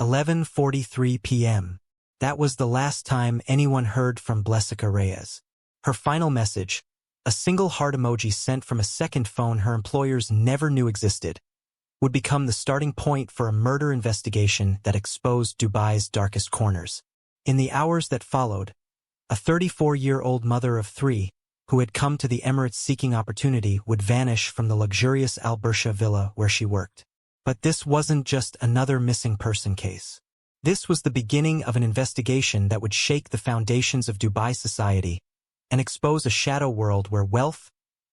11:43 p.m. That was the last time anyone heard from Blessica Reyes. Her final message, a single heart emoji sent from a second phone her employers never knew existed, would become the starting point for a murder investigation that exposed Dubai's darkest corners. In the hours that followed, a 34-year-old mother of three, who had come to the Emirates seeking opportunity, would vanish from the luxurious Al Bersha villa where she worked. But this wasn't just another missing person case. This was the beginning of an investigation that would shake the foundations of Dubai society and expose a shadow world where wealth,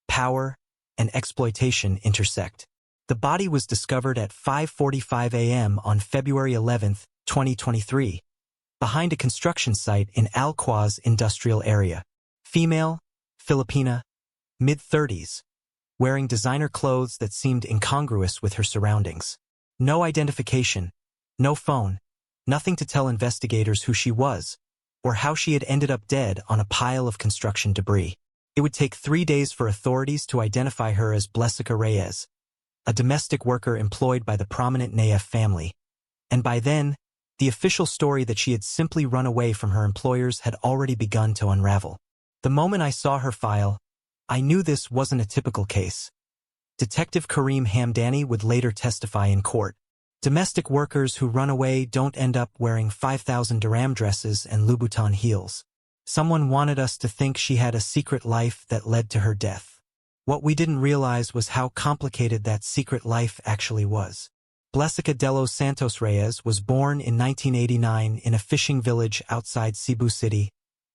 power, and exploitation intersect. The body was discovered at 5:45 a.m. on February 11, 2023, behind a construction site in Al Quoz industrial area. Female, Filipina, mid-30s, wearing designer clothes that seemed incongruous with her surroundings. No identification, no phone, nothing to tell investigators who she was or how she had ended up dead on a pile of construction debris. It would take 3 days for authorities to identify her as Blessica Reyes, a domestic worker employed by the prominent Naif family. And by then, the official story that she had simply run away from her employers had already begun to unravel. The moment I saw her file, I knew this wasn't a typical case. Detective Kareem Hamdani would later testify in court. Domestic workers who run away don't end up wearing 5,000 dirham dresses and Louboutin heels. Someone wanted us to think she had a secret life that led to her death. What we didn't realize was how complicated that secret life actually was. Blessica de los Santos Reyes was born in 1989 in a fishing village outside Cebu City,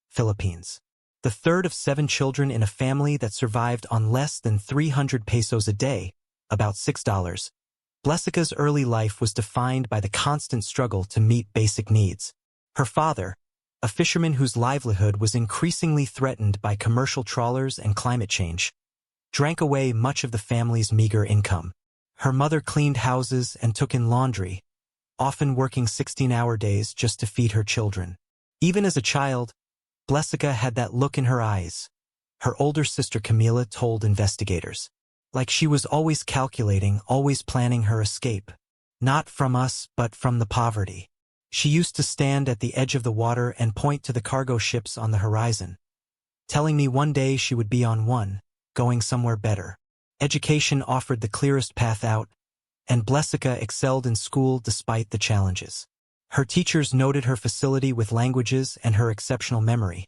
Philippines. The third of 7 children in a family that survived on less than 300 pesos a day, about $6. Blessica's early life was defined by the constant struggle to meet basic needs. Her father, a fisherman whose livelihood was increasingly threatened by commercial trawlers and climate change, drank away much of the family's meager income. Her mother cleaned houses and took in laundry, often working 16-hour days just to feed her children. Even as a child, Blessica had that look in her eyes, her older sister Camila told investigators. Like she was always calculating, always planning her escape. Not from us, but from the poverty. She used to stand at the edge of the water and point to the cargo ships on the horizon, telling me one day she would be on one, going somewhere better. Education offered the clearest path out, and Blessica excelled in school despite the challenges. Her teachers noted her facility with languages and her exceptional memory,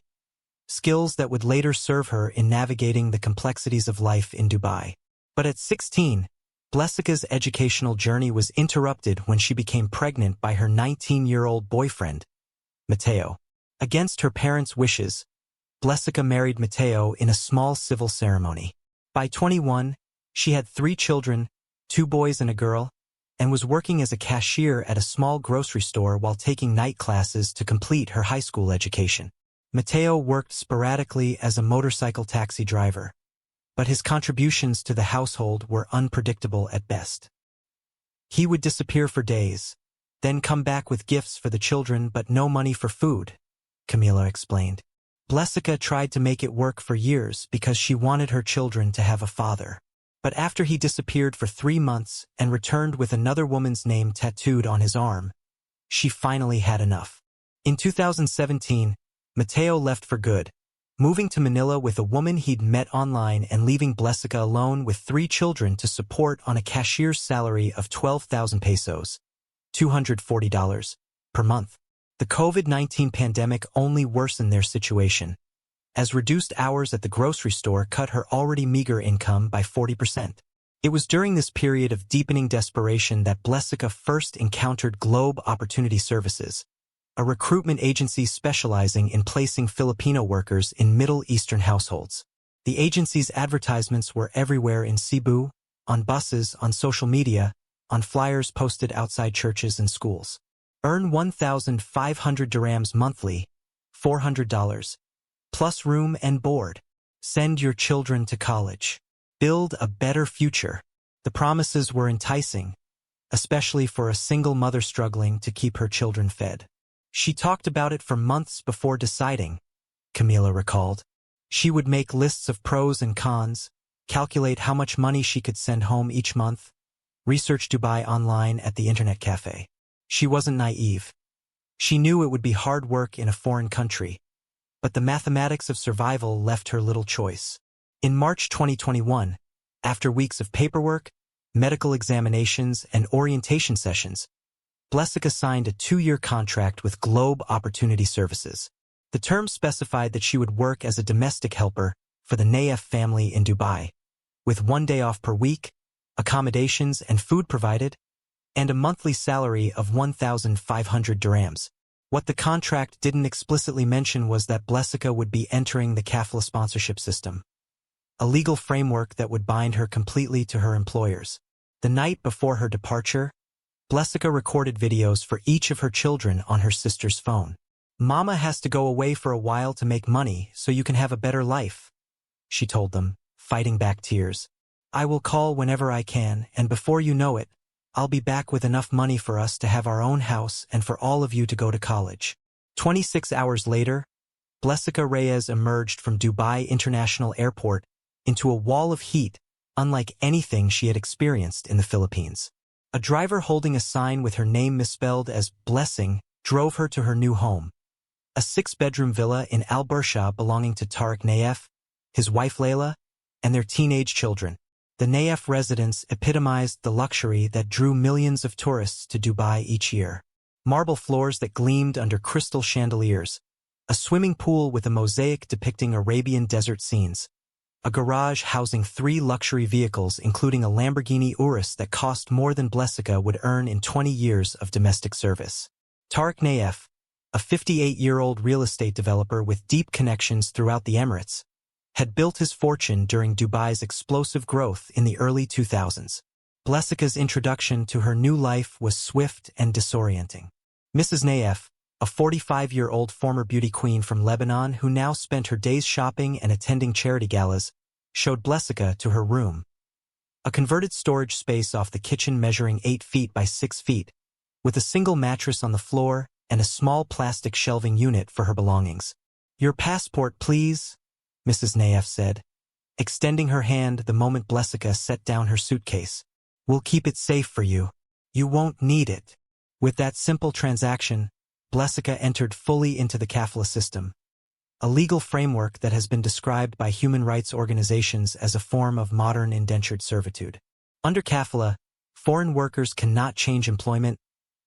skills that would later serve her in navigating the complexities of life in Dubai. But at 16, Blessica's educational journey was interrupted when she became pregnant by her 19-year-old boyfriend, Mateo. Against her parents' wishes, Blessica married Mateo in a small civil ceremony. By 21, she had 3 children, 2 boys and a girl, and was working as a cashier at a small grocery store while taking night classes to complete her high school education. Mateo worked sporadically as a motorcycle taxi driver, but his contributions to the household were unpredictable at best. He would disappear for days, then come back with gifts for the children but no money for food, Camila explained. Blessica tried to make it work for years because she wanted her children to have a father. But after he disappeared for 3 months and returned with another woman's name tattooed on his arm, she finally had enough. In 2017, Mateo left for good, moving to Manila with a woman he'd met online and leaving Blessica alone with 3 children to support on a cashier's salary of 12,000 pesos, $240 per month. The COVID-19 pandemic only worsened their situation, as reduced hours at the grocery store cut her already meager income by 40%. It was during this period of deepening desperation that Blessica first encountered Globe Opportunity Services, a recruitment agency specializing in placing Filipino workers in Middle Eastern households. The agency's advertisements were everywhere in Cebu, on buses, on social media, on flyers posted outside churches and schools. Earn 1,500 dirhams monthly, $400, plus room and board. Send your children to college. Build a better future. The promises were enticing, especially for a single mother struggling to keep her children fed. She talked about it for months before deciding, Camila recalled. She would make lists of pros and cons, calculate how much money she could send home each month, research Dubai online at the internet cafe. She wasn't naive. She knew it would be hard work in a foreign country, but the mathematics of survival left her little choice. In March 2021, after weeks of paperwork, medical examinations, and orientation sessions, Blessica signed a 2-year contract with Globe Opportunity Services. The terms specified that she would work as a domestic helper for the Nayef family in Dubai, with 1 day off per week, accommodations and food provided, and a monthly salary of 1,500 dirhams. What the contract didn't explicitly mention was that Blessica would be entering the kafala sponsorship system, a legal framework that would bind her completely to her employers. The night before her departure, Blessica recorded videos for each of her children on her sister's phone. "Mama has to go away for a while to make money so you can have a better life," she told them, fighting back tears. "I will call whenever I can, and before you know it, I'll be back with enough money for us to have our own house and for all of you to go to college." 26 hours later, Blessica Reyes emerged from Dubai International Airport into a wall of heat unlike anything she had experienced in the Philippines. A driver holding a sign with her name misspelled as Blessing drove her to her new home, a 6-bedroom villa in Al Bursha belonging to Tariq Nayef, his wife Layla, and their teenage children. The Nayef residence epitomized the luxury that drew millions of tourists to Dubai each year. Marble floors that gleamed under crystal chandeliers, a swimming pool with a mosaic depicting Arabian desert scenes, a garage housing 3 luxury vehicles including a Lamborghini Urus that cost more than Blessica would earn in 20 years of domestic service. Tariq Nayef, a 58-year-old real estate developer with deep connections throughout the Emirates, had built his fortune during Dubai's explosive growth in the early 2000s. Blessica's introduction to her new life was swift and disorienting. Mrs. Nayef, a 45-year-old former beauty queen from Lebanon who now spent her days shopping and attending charity galas, showed Blessica to her room, a converted storage space off the kitchen measuring 8 feet by 6 feet, with a single mattress on the floor and a small plastic shelving unit for her belongings. "Your passport, please," Mrs. Nayef said, extending her hand the moment Blessica set down her suitcase. "We'll keep it safe for you. You won't need it." With that simple transaction, Blessica entered fully into the kafala system, a legal framework that has been described by human rights organizations as a form of modern indentured servitude. Under kafala, foreign workers cannot change employment,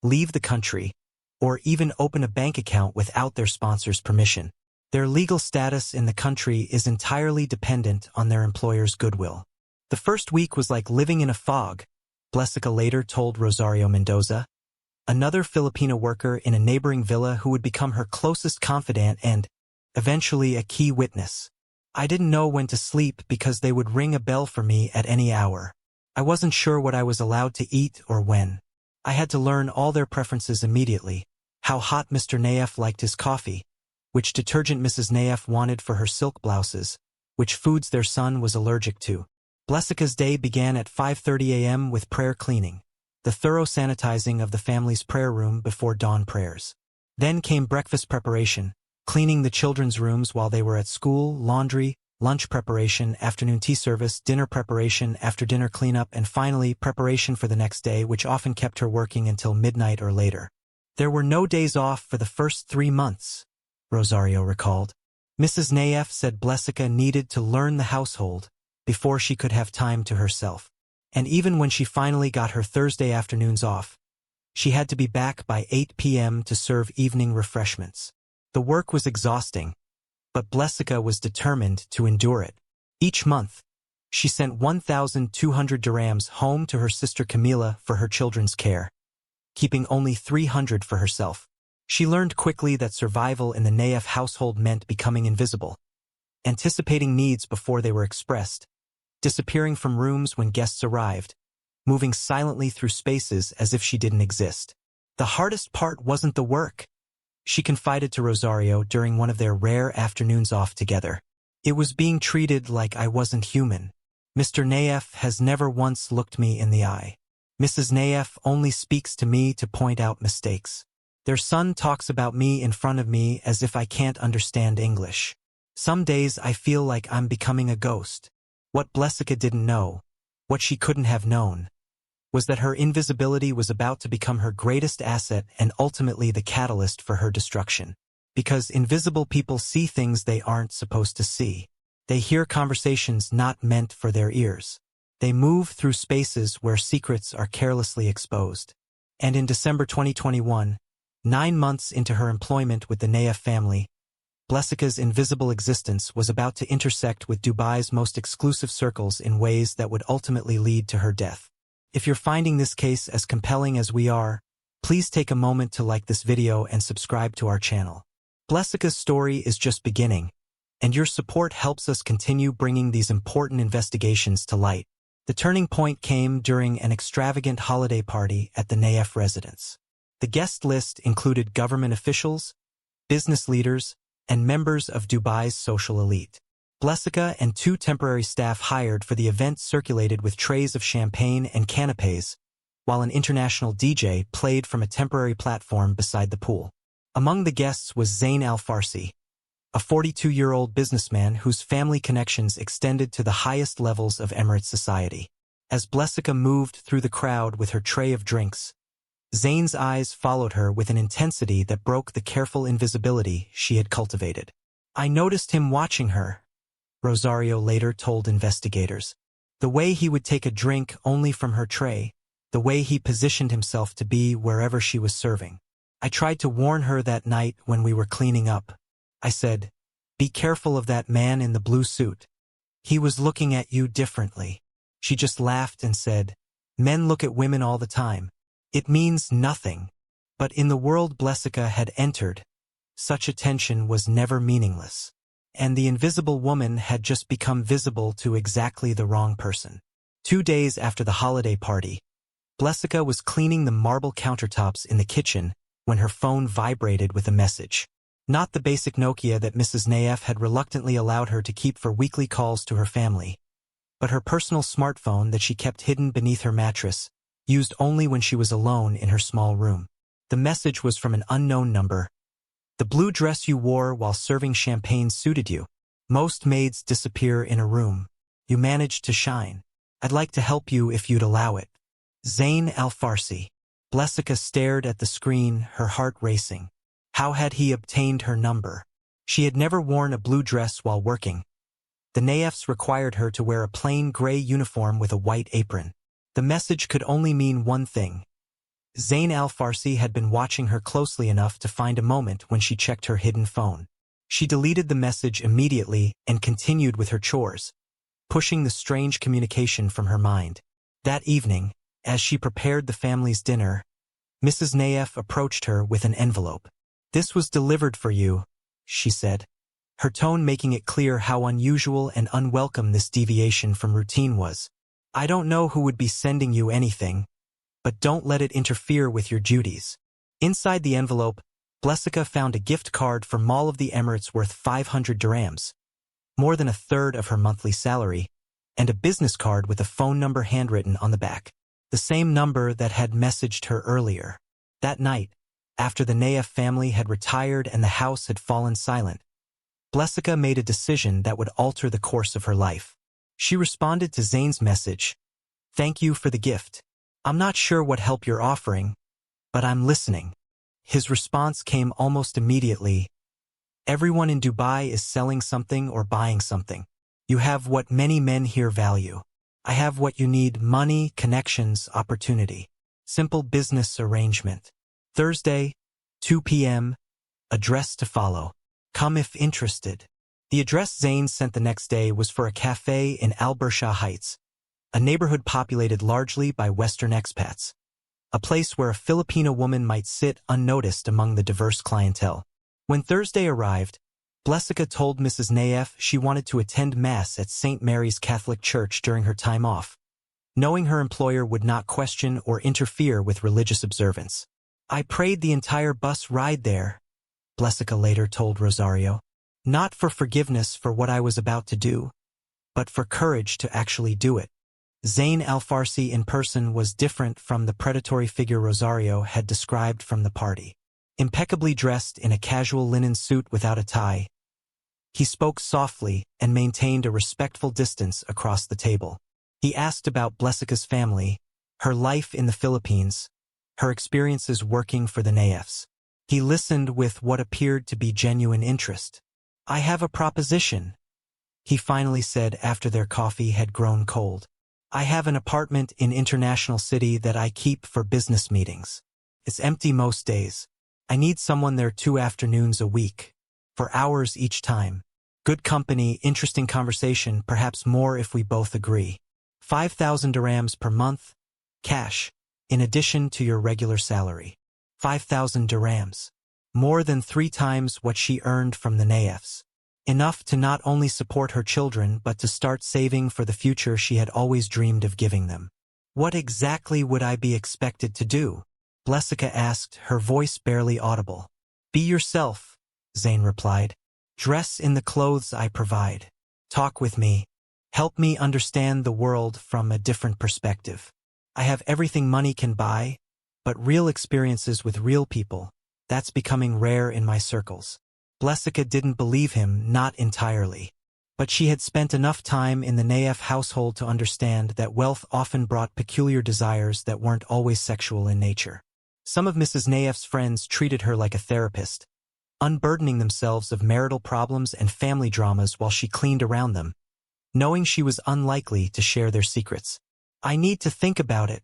leave the country, or even open a bank account without their sponsor's permission. Their legal status in the country is entirely dependent on their employer's goodwill. "The first week was like living in a fog," Blessica later told Rosario Mendoza, another Filipina worker in a neighboring villa who would become her closest confidant and, eventually, a key witness. "I didn't know when to sleep because they would ring a bell for me at any hour. I wasn't sure what I was allowed to eat or when. I had to learn all their preferences immediately, how hot Mr. Nayef liked his coffee, which detergent Mrs. Nayef wanted for her silk blouses, which foods their son was allergic to." Blessica's day began at 5:30 a.m. with prayer cleaning, the thorough sanitizing of the family's prayer room before dawn prayers. Then came breakfast preparation, cleaning the children's rooms while they were at school, laundry, lunch preparation, afternoon tea service, dinner preparation, after dinner cleanup, and finally preparation for the next day, which often kept her working until midnight or later. "There were no days off for the first 3 months," Rosario recalled. Mrs. Nayef said Blessica needed to learn the household before she could have time to herself. And even when she finally got her Thursday afternoons off, she had to be back by 8 p.m. to serve evening refreshments. The work was exhausting, but Blessica was determined to endure it. Each month, she sent 1,200 dirhams home to her sister Camila for her children's care, keeping only 300 for herself. She learned quickly that survival in the Nayef household meant becoming invisible, anticipating needs before they were expressed, disappearing from rooms when guests arrived, moving silently through spaces as if she didn't exist. "The hardest part wasn't the work," she confided to Rosario during one of their rare afternoons off together. "It was being treated like I wasn't human. Mr. Nayef has never once looked me in the eye. Mrs. Nayef only speaks to me to point out mistakes. Their son talks about me in front of me as if I can't understand English. Some days I feel like I'm becoming a ghost." What Blessica didn't know, what she couldn't have known, was that her invisibility was about to become her greatest asset and ultimately the catalyst for her destruction. Because invisible people see things they aren't supposed to see. They hear conversations not meant for their ears. They move through spaces where secrets are carelessly exposed. And in December 2021, 9 months into her employment with the Nayef family, Blessica's invisible existence was about to intersect with Dubai's most exclusive circles in ways that would ultimately lead to her death. If you're finding this case as compelling as we are, please take a moment to like this video and subscribe to our channel. Blessica's story is just beginning, and your support helps us continue bringing these important investigations to light. The turning point came during an extravagant holiday party at the Nayef residence. The guest list included government officials, business leaders, and members of Dubai's social elite. Blessica and 2 temporary staff hired for the event circulated with trays of champagne and canapes, while an international DJ played from a temporary platform beside the pool. Among the guests was Zain Al-Farsi, a 42-year-old businessman whose family connections extended to the highest levels of Emirates society. As Blessica moved through the crowd with her tray of drinks, Zain's eyes followed her with an intensity that broke the careful invisibility she had cultivated. "I noticed him watching her," Rosario later told investigators. "The way he would take a drink only from her tray, the way he positioned himself to be wherever she was serving. I tried to warn her that night when we were cleaning up. I said, 'Be careful of that man in the blue suit. He was looking at you differently.' She just laughed and said, 'Men look at women all the time. It means nothing.' But in the world Blessica had entered, such attention was never meaningless. And the invisible woman had just become visible to exactly the wrong person." 2 days after the holiday party, Blessica was cleaning the marble countertops in the kitchen when her phone vibrated with a message. Not the basic Nokia that Mrs. Nayef had reluctantly allowed her to keep for weekly calls to her family, but her personal smartphone that she kept hidden beneath her mattress, used only when she was alone in her small room. The message was from an unknown number. "The blue dress you wore while serving champagne suited you. Most maids disappear in a room. You managed to shine. I'd like to help you if you'd allow it. Zain Al-Farsi." Blessica stared at the screen, her heart racing. How had he obtained her number? She had never worn a blue dress while working. The Nayefs required her to wear a plain gray uniform with a white apron. The message could only mean one thing. Zain Al-Farsi had been watching her closely enough to find a moment when she checked her hidden phone. She deleted the message immediately and continued with her chores, pushing the strange communication from her mind. That evening, as she prepared the family's dinner, Mrs. Nayef approached her with an envelope. "This was delivered for you," she said, her tone making it clear how unusual and unwelcome this deviation from routine was. "I don't know who would be sending you anything, but don't let it interfere with your duties." Inside the envelope, Blessica found a gift card for Mall of the Emirates worth 500 dirhams, more than a third of her monthly salary, and a business card with a phone number handwritten on the back, the same number that had messaged her earlier. That night, after the Nayef family had retired and the house had fallen silent, Blessica made a decision that would alter the course of her life. She responded to Zain's message, "Thank you for the gift. I'm not sure what help you're offering, but I'm listening." His response came almost immediately. "Everyone in Dubai is selling something or buying something. You have what many men here value. I have what you need: money, connections, opportunity. Simple business arrangement. Thursday, 2 p.m., address to follow. Come if interested." The address Zain sent the next day was for a cafe in Al Bersha Heights, a neighborhood populated largely by Western expats, a place where a Filipina woman might sit unnoticed among the diverse clientele. When Thursday arrived, Blessica told Mrs. Nayef she wanted to attend Mass at St. Mary's Catholic Church during her time off, knowing her employer would not question or interfere with religious observance. "I prayed the entire bus ride there," Blessica later told Rosario. "Not for forgiveness for what I was about to do, but for courage to actually do it." Zain Al-Farsi in person was different from the predatory figure Rosario had described from the party. Impeccably dressed in a casual linen suit without a tie, he spoke softly and maintained a respectful distance across the table. He asked about Blessica's family, her life in the Philippines, her experiences working for the Sheikhs. He listened with what appeared to be genuine interest. "I have a proposition," he finally said after their coffee had grown cold. "I have an apartment in International City that I keep for business meetings. It's empty most days. I need someone there 2 afternoons a week, for hours each time. Good company, interesting conversation, perhaps more if we both agree. 5,000 dirhams per month, cash, in addition to your regular salary. 5,000 dirhams. More than 3 times what she earned from the Sheikhs. Enough to not only support her children but to start saving for the future she had always dreamed of giving them." "What exactly would I be expected to do?" Blessica asked, her voice barely audible. "Be yourself," Zain replied. "Dress in the clothes I provide. Talk with me. Help me understand the world from a different perspective. I have everything money can buy, but real experiences with real people, that's becoming rare in my circles." Blessica didn't believe him, not entirely. But she had spent enough time in the Naif household to understand that wealth often brought peculiar desires that weren't always sexual in nature. Some of Mrs. Naif's friends treated her like a therapist, unburdening themselves of marital problems and family dramas while she cleaned around them, knowing she was unlikely to share their secrets. "I need to think about it,"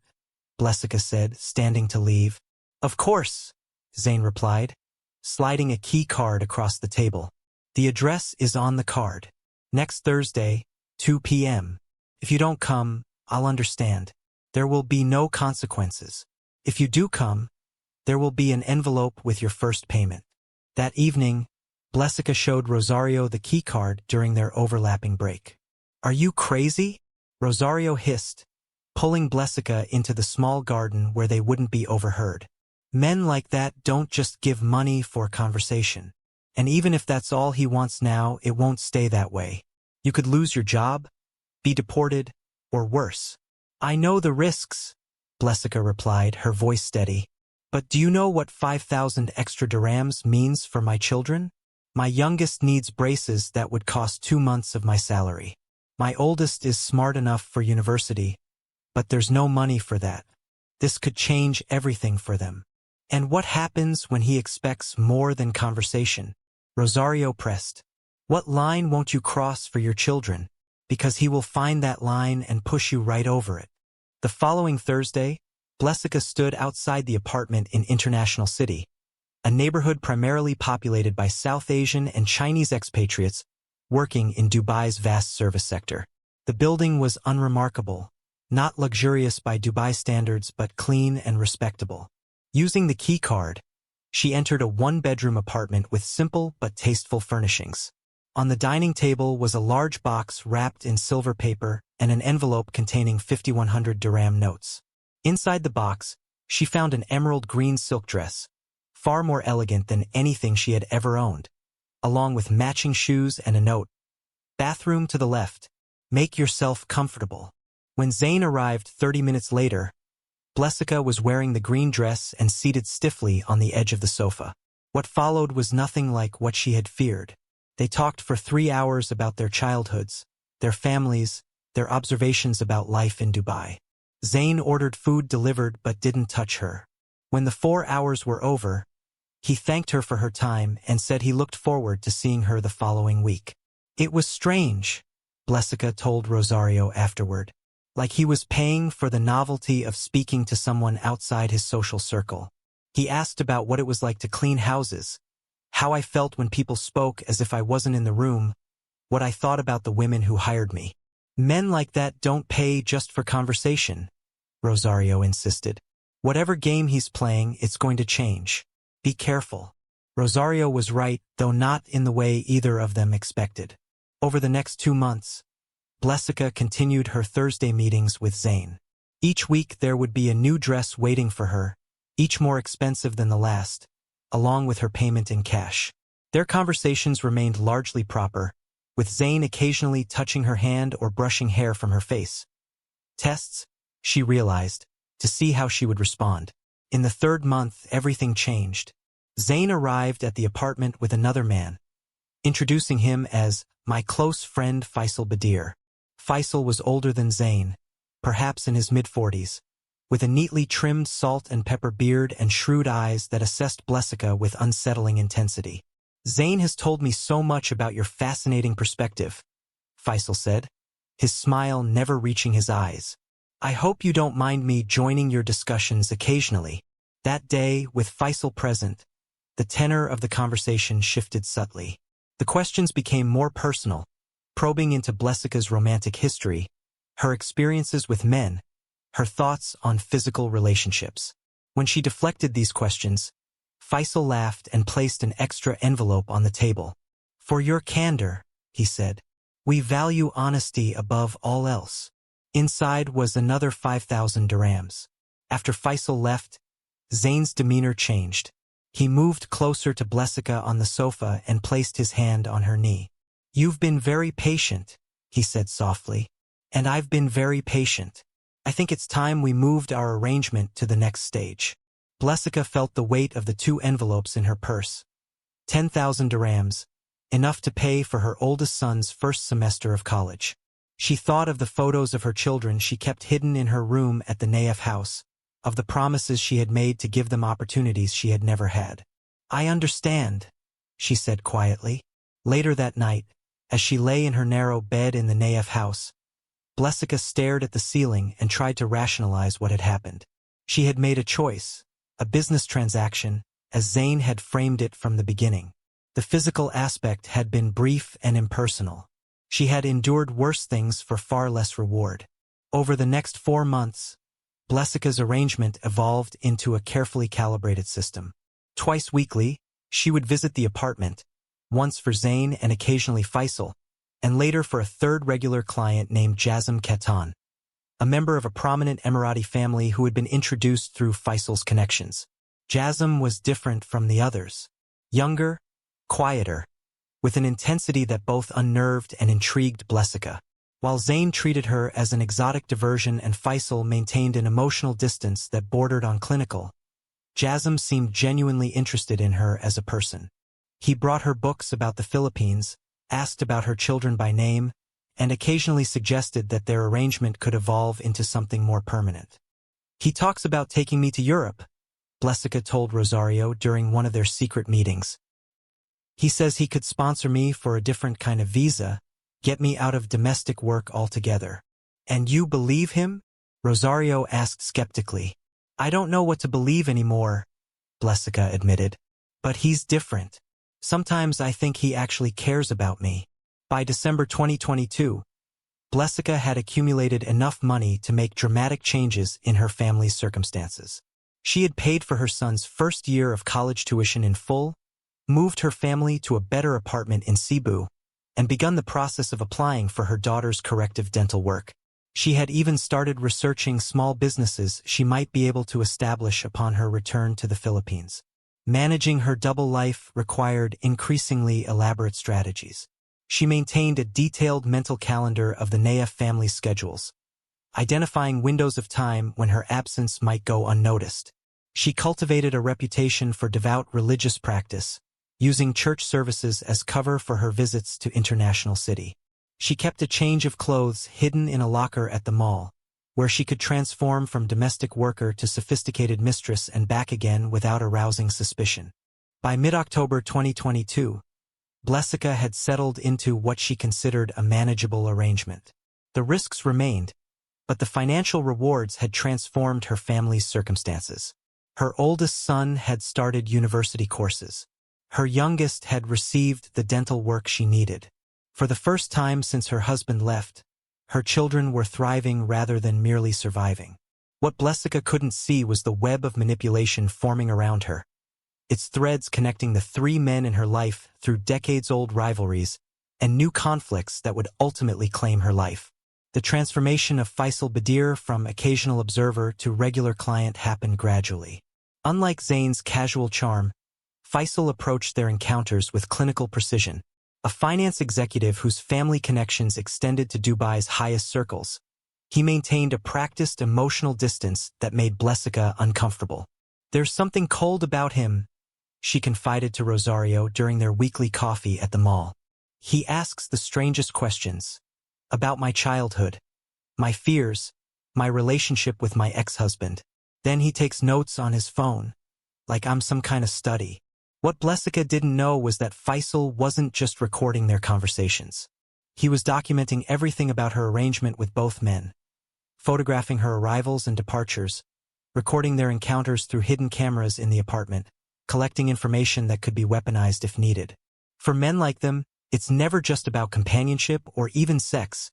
Blessica said, standing to leave. "Of course," Zain replied, sliding a key card across the table. "The address is on the card. Next Thursday, 2 p.m. If you don't come, I'll understand. There will be no consequences. If you do come, there will be an envelope with your first payment." That evening, Blessica showed Rosario the key card during their overlapping break. "Are you crazy?" Rosario hissed, pulling Blessica into the small garden where they wouldn't be overheard. "Men like that don't just give money for conversation. And even if that's all he wants now, it won't stay that way. You could lose your job, be deported, or worse." "I know the risks," Blessica replied, her voice steady. "But do you know what 5,000 extra dirhams means for my children? My youngest needs braces that would cost 2 months of my salary. My oldest is smart enough for university, but there's no money for that. This could change everything for them." "And what happens when he expects more than conversation?" Rosario pressed. "What line won't you cross for your children? Because he will find that line and push you right over it." The following Thursday, Blessica stood outside the apartment in International City, a neighborhood primarily populated by South Asian and Chinese expatriates working in Dubai's vast service sector. The building was unremarkable, not luxurious by Dubai standards but clean and respectable. Using the key card, she entered a 1-bedroom apartment with simple but tasteful furnishings. On the dining table was a large box wrapped in silver paper and an envelope containing 5,100 dirham notes. Inside the box, she found an emerald green silk dress, far more elegant than anything she had ever owned, along with matching shoes and a note. "Bathroom to the left. Make yourself comfortable." When Zain arrived 30 minutes later, Blessica was wearing the green dress and seated stiffly on the edge of the sofa. What followed was nothing like what she had feared. They talked for 3 hours about their childhoods, their families, their observations about life in Dubai. Zain ordered food delivered but didn't touch her. When the 4 hours were over, he thanked her for her time and said he looked forward to seeing her the following week. "It was strange," Blessica told Rosario afterward. "Like he was paying for the novelty of speaking to someone outside his social circle. He asked about what it was like to clean houses, how I felt when people spoke as if I wasn't in the room, what I thought about the women who hired me. Men like that don't pay just for conversation," Rosario insisted. "Whatever game he's playing, it's going to change. Be careful." Rosario was right, though not in the way either of them expected. Over the next 2 months, Blessica continued her Thursday meetings with Zain. Each week there would be a new dress waiting for her, each more expensive than the last, along with her payment in cash. Their conversations remained largely proper, with Zain occasionally touching her hand or brushing hair from her face. Tests, she realized, to see how she would respond. In the 3rd month, everything changed. Zain arrived at the apartment with another man, introducing him as my close friend Faisal Badir. Faisal was older than Zain, perhaps in his mid-40s, with a neatly trimmed salt and pepper beard and shrewd eyes that assessed Blessica with unsettling intensity. "Zayn has told me so much about your fascinating perspective," Faisal said, his smile never reaching his eyes. "I hope you don't mind me joining your discussions occasionally." That day, with Faisal present, the tenor of the conversation shifted subtly. The questions became more personal, probing into Blessica's romantic history, her experiences with men, her thoughts on physical relationships. When she deflected these questions, Faisal laughed and placed an extra envelope on the table. "For your candor," he said. "We value honesty above all else." Inside was another 5,000 dirhams. After Faisal left, Zayn's demeanor changed. He moved closer to Blessica on the sofa and placed his hand on her knee. "You've been very patient," he said softly. "And I've been very patient. I think it's time we moved our arrangement to the next stage." Blessica felt the weight of the 2 envelopes in her purse. 10,000 dirhams, enough to pay for her oldest son's first semester of college. She thought of the photos of her children she kept hidden in her room at the Nayef house, of the promises she had made to give them opportunities she had never had. "I understand," she said quietly. Later that night, as she lay in her narrow bed in the Nayef house, Blessica stared at the ceiling and tried to rationalize what had happened. She had made a choice, a business transaction, as Zayn had framed it from the beginning. The physical aspect had been brief and impersonal. She had endured worse things for far less reward. Over the next 4 months, Blessica's arrangement evolved into a carefully calibrated system. Twice weekly, she would visit the apartment, once for Zayn and occasionally Faisal, and later for a third regular client named Jasm Katan, a member of a prominent Emirati family who had been introduced through Faisal's connections. Jasm was different from the others. Younger, quieter, with an intensity that both unnerved and intrigued Blessica. While Zayn treated her as an exotic diversion and Faisal maintained an emotional distance that bordered on clinical, Jasm seemed genuinely interested in her as a person. He brought her books about the Philippines, asked about her children by name, and occasionally suggested that their arrangement could evolve into something more permanent. "He talks about taking me to Europe," Blessica told Rosario during one of their secret meetings. "He says he could sponsor me for a different kind of visa, get me out of domestic work altogether." "And you believe him?" Rosario asked skeptically. "I don't know what to believe anymore," Blessica admitted. "But he's different. Sometimes I think he actually cares about me." By December 2022, Blessica had accumulated enough money to make dramatic changes in her family's circumstances. She had paid for her son's first year of college tuition in full, moved her family to a better apartment in Cebu, and begun the process of applying for her daughter's corrective dental work. She had even started researching small businesses she might be able to establish upon her return to the Philippines. Managing her double life required increasingly elaborate strategies. She maintained a detailed mental calendar of the Nayef family's schedules, identifying windows of time when her absence might go unnoticed. She cultivated a reputation for devout religious practice, using church services as cover for her visits to International City. She kept a change of clothes hidden in a locker at the mall, where she could transform from domestic worker to sophisticated mistress and back again without arousing suspicion. By mid-October 2022, Blessica had settled into what she considered a manageable arrangement. The risks remained, but the financial rewards had transformed her family's circumstances. Her oldest son had started university courses. Her youngest had received the dental work she needed. For the first time since her husband left, her children were thriving rather than merely surviving. What Blessica couldn't see was the web of manipulation forming around her, its threads connecting the 3 men in her life through decades-old rivalries and new conflicts that would ultimately claim her life. The transformation of Faisal Badir from occasional observer to regular client happened gradually. Unlike Zayn's casual charm, Faisal approached their encounters with clinical precision. A finance executive whose family connections extended to Dubai's highest circles, he maintained a practiced emotional distance that made Blessica uncomfortable. "There's something cold about him," she confided to Rosario during their weekly coffee at the mall. "He asks the strangest questions. About my childhood, my fears, My relationship with my ex-husband. Then he takes notes on his phone, like I'm some kind of study. What Blessica didn't know was that Faisal wasn't just recording their conversations. He was documenting everything about her arrangement with both men, photographing her arrivals and departures, recording their encounters through hidden cameras in the apartment, collecting information that could be weaponized if needed. For men like them, it's never just about companionship or even sex.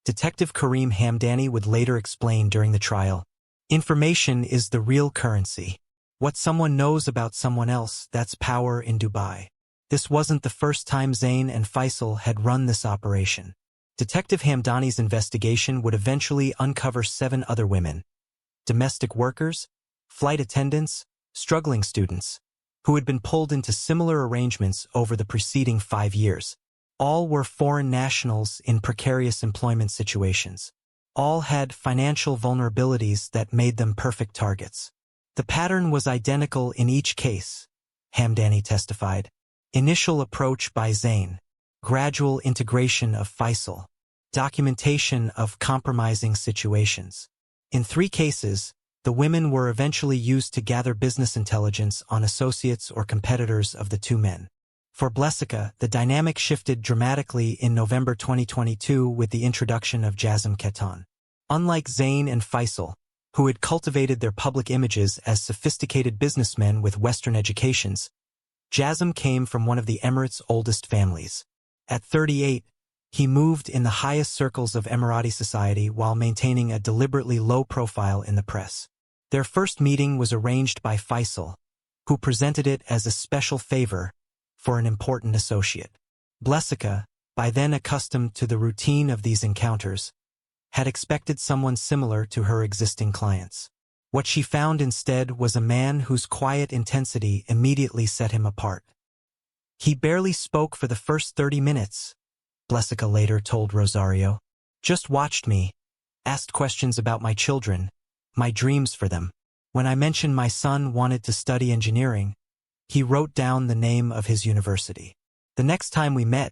Detective Kareem Hamdani would later explain during the trial. Information is the real currency. What someone knows about someone else, that's power in Dubai. This wasn't the first time Zain and Faisal had run this operation. Detective Hamdani's investigation would eventually uncover 7 other women, domestic workers, flight attendants, struggling students, who had been pulled into similar arrangements over the preceding 5 years. All were foreign nationals in precarious employment situations. All had financial vulnerabilities that made them perfect targets. The pattern was identical in each case, Hamdani testified. Initial approach by Zain, gradual integration of Faisal, documentation of compromising situations. In 3 cases, the women were eventually used to gather business intelligence on associates or competitors of the 2 men. For Blessica, the dynamic shifted dramatically in November 2022 with the introduction of Jasm Ketan. Unlike Zain and Faisal, who had cultivated their public images as sophisticated businessmen with Western educations, Jasm came from one of the Emirates' oldest families. At 38, he moved in the highest circles of Emirati society while maintaining a deliberately low profile in the press. Their first meeting was arranged by Faisal, who presented it as a special favor for an important associate. Blessica, by then accustomed to the routine of these encounters, had expected someone similar to her existing clients. What she found instead was a man whose quiet intensity immediately set him apart. He barely spoke for the first 30 minutes, Blessica later told Rosario. Just watched me, asked questions about my children, my dreams for them. When I mentioned my son wanted to study engineering, he wrote down the name of his university. The next time we met,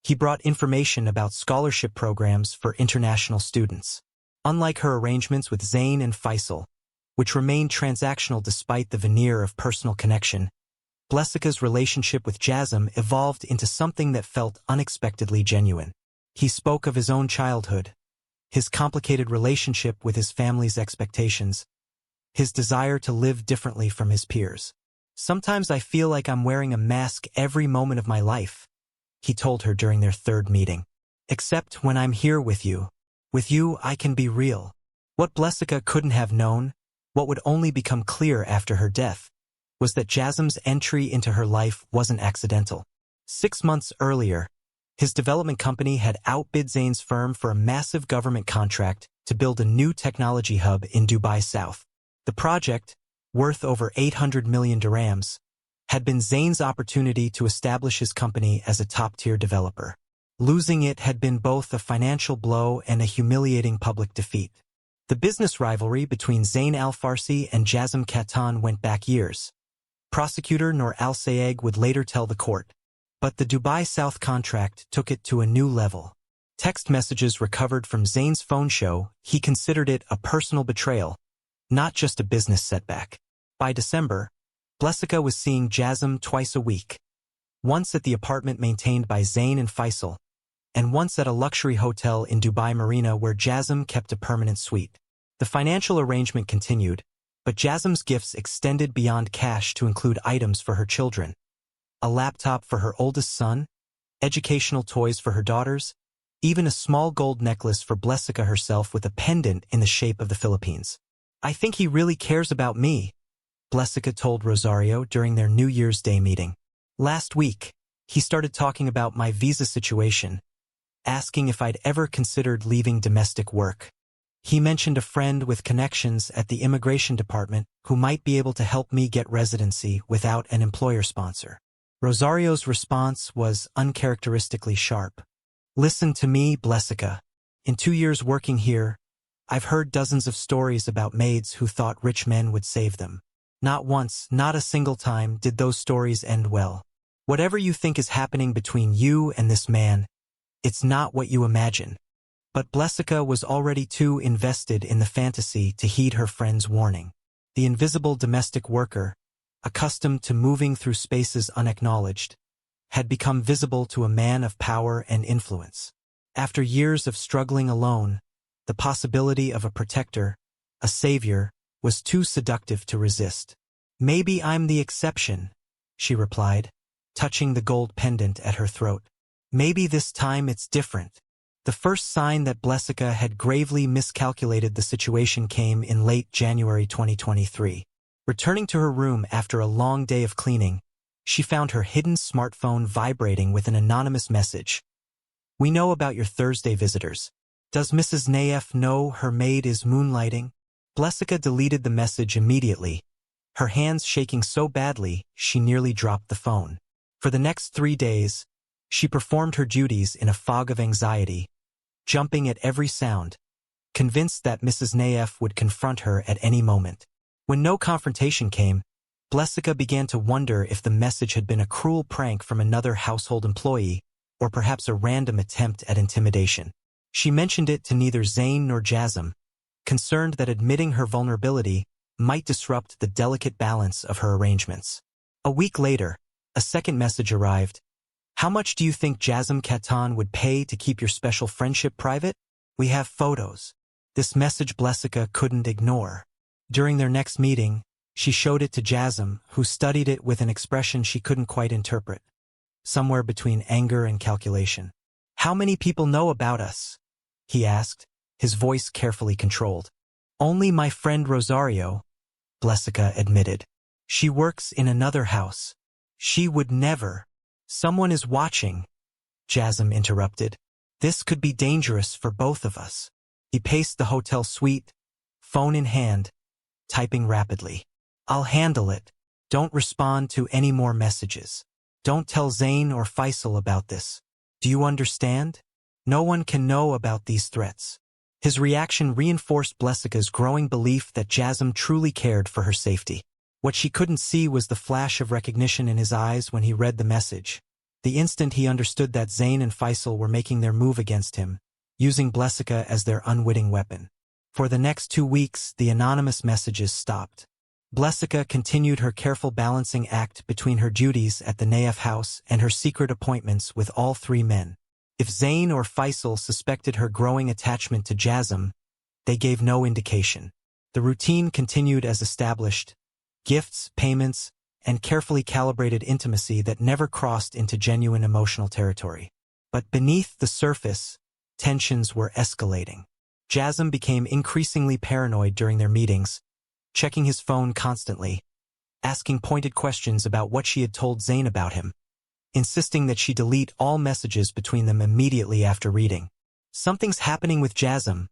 he brought information about scholarship programs for international students. Unlike her arrangements with Zain and Faisal, which remained transactional despite the veneer of personal connection, Blessica's relationship with Jasm evolved into something that felt unexpectedly genuine. He spoke of his own childhood, his complicated relationship with his family's expectations, his desire to live differently from his peers. Sometimes I feel like I'm wearing a mask every moment of my life, he told her during their 3rd meeting. Except when I'm here with you. With you, I can be real. What Blessica couldn't have known, what would only become clear after her death, was that Jasm's entry into her life wasn't accidental. 6 months earlier, his development company had outbid Zain's firm for a massive government contract to build a new technology hub in Dubai South. The project, worth over 800 million dirhams, had been Zain's opportunity to establish his company as a top-tier developer. Losing it had been both a financial blow and a humiliating public defeat. The business rivalry between Zain Al-Farsi and Jasm Ketan went back years. Prosecutor Noor Al-Sayegh would later tell the court. But the Dubai South contract took it to a new level. Text messages recovered from Zain's phone show he considered it a personal betrayal, not just a business setback. By December, Blessica was seeing Jasm twice a week, once at the apartment maintained by Zain and Faisal, and once at a luxury hotel in Dubai Marina where Jasm kept a permanent suite. The financial arrangement continued, but Jasm's gifts extended beyond cash to include items for her children. A laptop for her oldest son, educational toys for her daughters, even a small gold necklace for Blessica herself with a pendant in the shape of the Philippines. I think he really cares about me, Blessica told Rosario during their New Year's Day meeting. Last week, he started talking about my visa situation, asking if I'd ever considered leaving domestic work. He mentioned a friend with connections at the immigration department who might be able to help me get residency without an employer sponsor. Rosario's response was uncharacteristically sharp. Listen to me, Blessica. In 2 years working here, I've heard dozens of stories about maids who thought rich men would save them. Not once, not a single time, did those stories end well. Whatever you think is happening between you and this man, it's not what you imagine. But Blessica was already too invested in the fantasy to heed her friend's warning. The invisible domestic worker, accustomed to moving through spaces unacknowledged, had become visible to a man of power and influence. After years of struggling alone, the possibility of a protector, a savior, was too seductive to resist. "Maybe I'm the exception," she replied, touching the gold pendant at her throat. "Maybe this time it's different." The first sign that Blessica had gravely miscalculated the situation came in late January 2023. Returning to her room after a long day of cleaning, she found her hidden smartphone vibrating with an anonymous message. "We know about your Thursday visitors. Does Mrs. Naef know her maid is moonlighting?" Blessica deleted the message immediately, her hands shaking so badly she nearly dropped the phone. For the next 3 days, she performed her duties in a fog of anxiety, jumping at every sound, convinced that Mrs. Naef would confront her at any moment. When no confrontation came, Blessica began to wonder if the message had been a cruel prank from another household employee, or perhaps a random attempt at intimidation. She mentioned it to neither Zayn nor Jasm, concerned that admitting her vulnerability might disrupt the delicate balance of her arrangements. A week later, a second message arrived. "How much do you think Jasm Katan would pay to keep your special friendship private? We have photos." This message Blessica couldn't ignore. During their next meeting, she showed it to Jasm, who studied it with an expression she couldn't quite interpret, somewhere between anger and calculation. "How many people know about us?" he asked, his voice carefully controlled. "Only my friend Rosario," Blessica admitted. "She works in another house. She would never." "Someone is watching," Jasm interrupted. "This could be dangerous for both of us." He paced the hotel suite, phone in hand, typing rapidly. "I'll handle it. Don't respond to any more messages. Don't tell Zayn or Faisal about this. Do you understand? No one can know about these threats." His reaction reinforced Blessica's growing belief that Jasm truly cared for her safety. What she couldn't see was the flash of recognition in his eyes when he read the message. The instant he understood that Zayn and Faisal were making their move against him, using Blessica as their unwitting weapon. For the next 2 weeks, the anonymous messages stopped. Blessica continued her careful balancing act between her duties at the Naef house and her secret appointments with all 3 men. If Zayn or Faisal suspected her growing attachment to Jasm, they gave no indication. The routine continued as established: gifts, payments, and carefully calibrated intimacy that never crossed into genuine emotional territory. But beneath the surface, tensions were escalating. Jasm became increasingly paranoid during their meetings, checking his phone constantly, asking pointed questions about what she had told Zayn about him, insisting that she delete all messages between them immediately after reading. "Something's happening with Jasm,"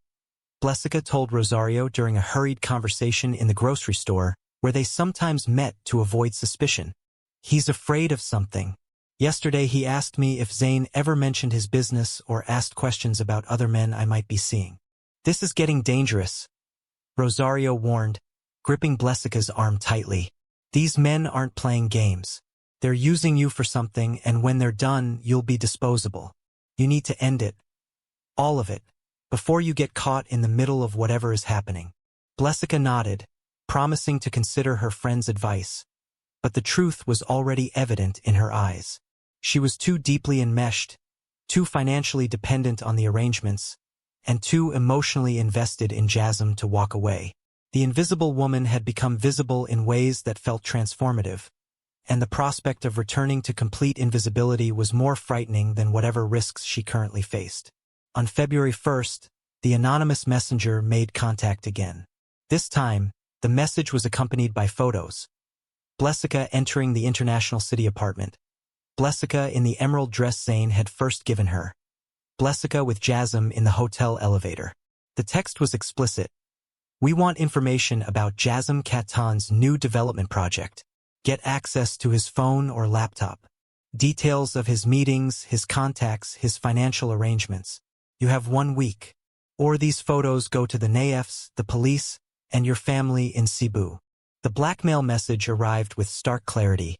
Blessica told Rosario during a hurried conversation in the grocery store, where they sometimes met to avoid suspicion. "He's afraid of something. Yesterday he asked me if Zayn ever mentioned his business or asked questions about other men I might be seeing." "This is getting dangerous," Rosario warned, gripping Blessica's arm tightly. "These men aren't playing games. They're using you for something, and when they're done, you'll be disposable. You need to end it. All of it, before you get caught in the middle of whatever is happening." Blessica nodded, promising to consider her friend's advice, but the truth was already evident in her eyes. She was too deeply enmeshed, too financially dependent on the arrangements, and too emotionally invested in Jasm to walk away. The invisible woman had become visible in ways that felt transformative, and the prospect of returning to complete invisibility was more frightening than whatever risks she currently faced. On February 1st, the anonymous messenger made contact again. This time, the message was accompanied by photos. Blessica entering the International City apartment. Blessica in the emerald dress Zayn had first given her. Blessica with Jasm in the hotel elevator. The text was explicit. "We want information about Jasm Katan's new development project. Get access to his phone or laptop. Details of his meetings, his contacts, his financial arrangements. You have 1 week. Or these photos go to the Naefs, the police, and your family in Cebu." The blackmail message arrived with stark clarity.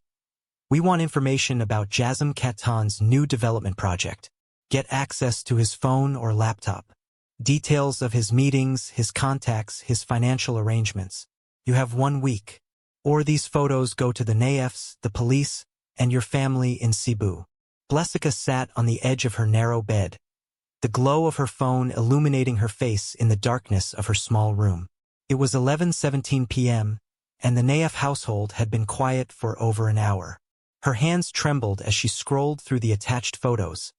"We want information about Jasm Katan's new development project. Get access to his phone or laptop. Details of his meetings, his contacts, his financial arrangements. You have 1 week. Or these photos go to the Naifs, the police, and your family in Cebu. Blessica sat on the edge of her narrow bed, the glow of her phone illuminating her face in the darkness of her small room. It was 11:17 p.m., and the Naif household had been quiet for over an hour. Her hands trembled as she scrolled through the attached photos,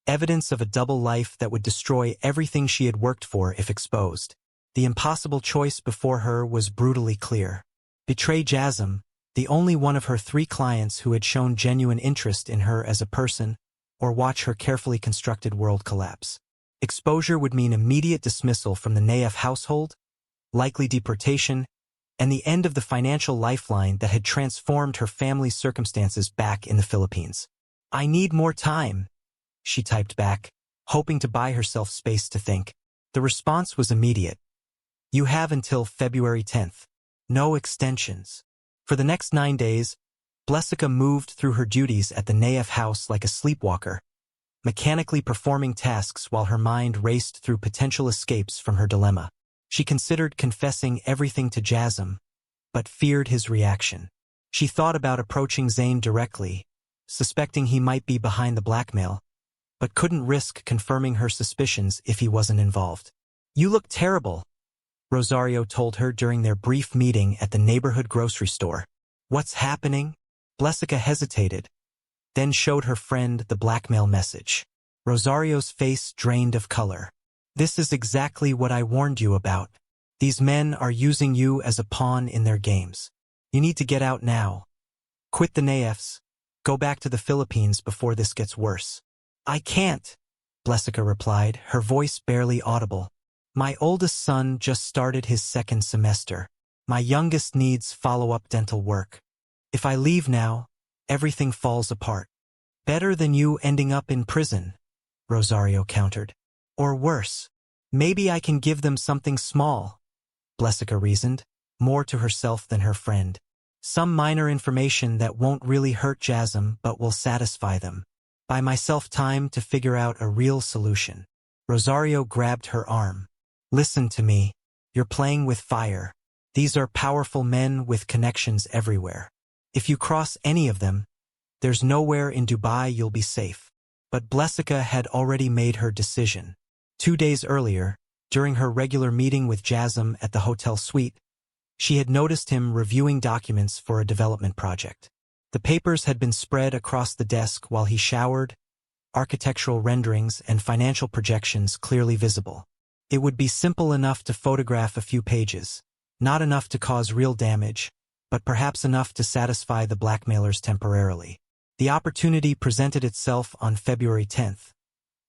evidence of a double life that would destroy everything she had worked for if exposed. The impossible choice before her was brutally clear. Betray Jasm, the only one of her 3 clients who had shown genuine interest in her as a person, or watch her carefully constructed world collapse. Exposure would mean immediate dismissal from the Naif household, likely deportation, and the end of the financial lifeline that had transformed her family's circumstances back in the Philippines. "I need more time," she typed back, hoping to buy herself space to think. The response was immediate. "You have until February 10th. No extensions." For the next 9 days, Blessica moved through her duties at the Naif house like a sleepwalker, mechanically performing tasks while her mind raced through potential escapes from her dilemma. She considered confessing everything to Jasm, but feared his reaction. She thought about approaching Zane directly, suspecting he might be behind the blackmail, but couldn't risk confirming her suspicions if he wasn't involved. "You look terrible," Rosario told her during their brief meeting at the neighborhood grocery store. "What's happening?" Blessica hesitated, then showed her friend the blackmail message. Rosario's face drained of color. "This is exactly what I warned you about. These men are using you as a pawn in their games. You need to get out now. Quit the Naifs. Go back to the Philippines before this gets worse." "I can't," Blessica replied, her voice barely audible. "My oldest son just started his 2nd semester. My youngest needs follow-up dental work. If I leave now, everything falls apart." "Better than you ending up in prison," Rosario countered. "Or worse. Maybe I can give them something small," Blessica reasoned, more to herself than her friend. "Some minor information that won't really hurt Jasm but will satisfy them. Buy myself time to figure out a real solution." Rosario grabbed her arm. "Listen to me. You're playing with fire. These are powerful men with connections everywhere. If you cross any of them, there's nowhere in Dubai you'll be safe." But Blessica had already made her decision. 2 days earlier, during her regular meeting with Jasm at the hotel suite, she had noticed him reviewing documents for a development project. The papers had been spread across the desk while he showered, architectural renderings and financial projections clearly visible. It would be simple enough to photograph a few pages, not enough to cause real damage, but perhaps enough to satisfy the blackmailers temporarily. The opportunity presented itself on February 10th,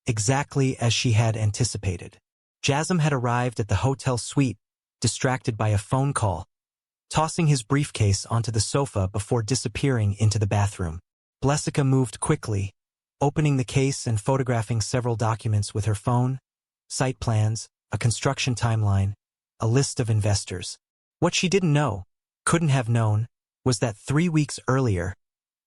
exactly as she had anticipated. Jasm had arrived at the hotel suite, distracted by a phone call, tossing his briefcase onto the sofa before disappearing into the bathroom. Blessica moved quickly, opening the case and photographing several documents with her phone: site plans, a construction timeline, a list of investors. What she didn't know, couldn't have known, was that 3 weeks earlier,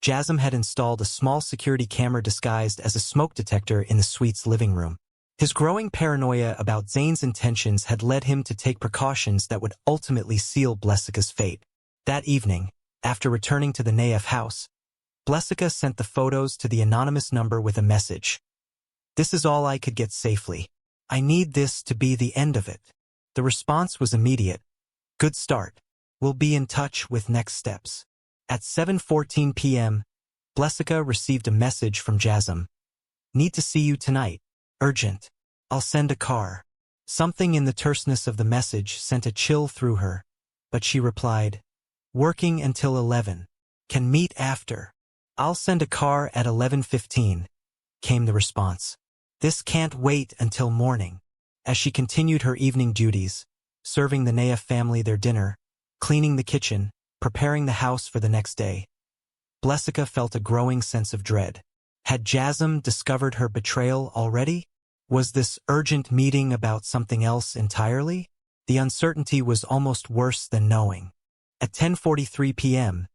Jasm had installed a small security camera disguised as a smoke detector in the suite's living room. His growing paranoia about Zane's intentions had led him to take precautions that would ultimately seal Blessica's fate. That evening, after returning to the Naif house, Blessica sent the photos to the anonymous number with a message. "This is all I could get safely. I need this to be the end of it." The response was immediate. "Good start. We'll be in touch with next steps." At 7:14 p.m., Blessica received a message from Jasm. "Need to see you tonight. Urgent. I'll send a car." Something in the terseness of the message sent a chill through her, but she replied, "Working until 11. Can meet after." "I'll send a car at 11:15, came the response. "This can't wait until morning." As she continued her evening duties, serving the Naif family their dinner, cleaning the kitchen, preparing the house for the next day, Blessica felt a growing sense of dread. Had Jasm discovered her betrayal already? Was this urgent meeting about something else entirely? The uncertainty was almost worse than knowing. At 10:43 p.m.,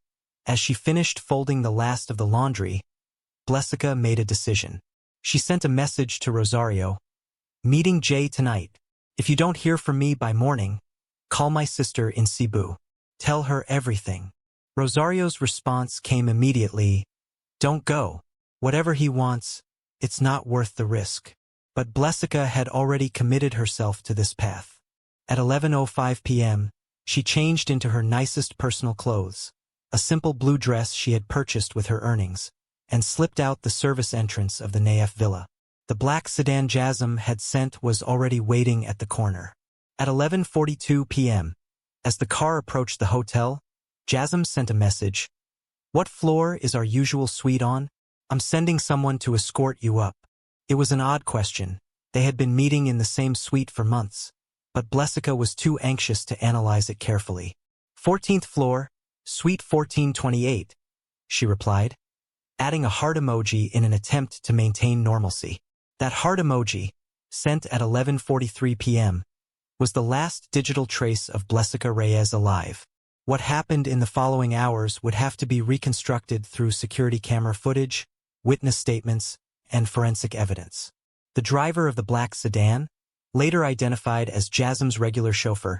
as she finished folding the last of the laundry, Blessica made a decision. She sent a message to Rosario, Meeting Jay tonight. If you don't hear from me by morning, call my sister in Cebu. Tell her everything. Rosario's response came immediately. Don't go. Whatever he wants, it's not worth the risk. But Blessica had already committed herself to this path. At 11:05 p.m., she changed into her nicest personal clothes, a simple blue dress she had purchased with her earnings, and slipped out the service entrance of the Naif villa. The black sedan Jasm had sent was already waiting at the corner. At 11:42 p.m., as the car approached the hotel, Jasm sent a message. What floor is our usual suite on? I'm sending someone to escort you up. It was an odd question. They had been meeting in the same suite for months, but Blessica was too anxious to analyze it carefully. 14th floor, suite 1428, she replied, adding a heart emoji in an attempt to maintain normalcy. That heart emoji, sent at 11:43 p.m., was the last digital trace of Blessica Reyes alive. What happened in the following hours would have to be reconstructed through security camera footage, witness statements, and forensic evidence. The driver of the black sedan, later identified as Jasm's regular chauffeur,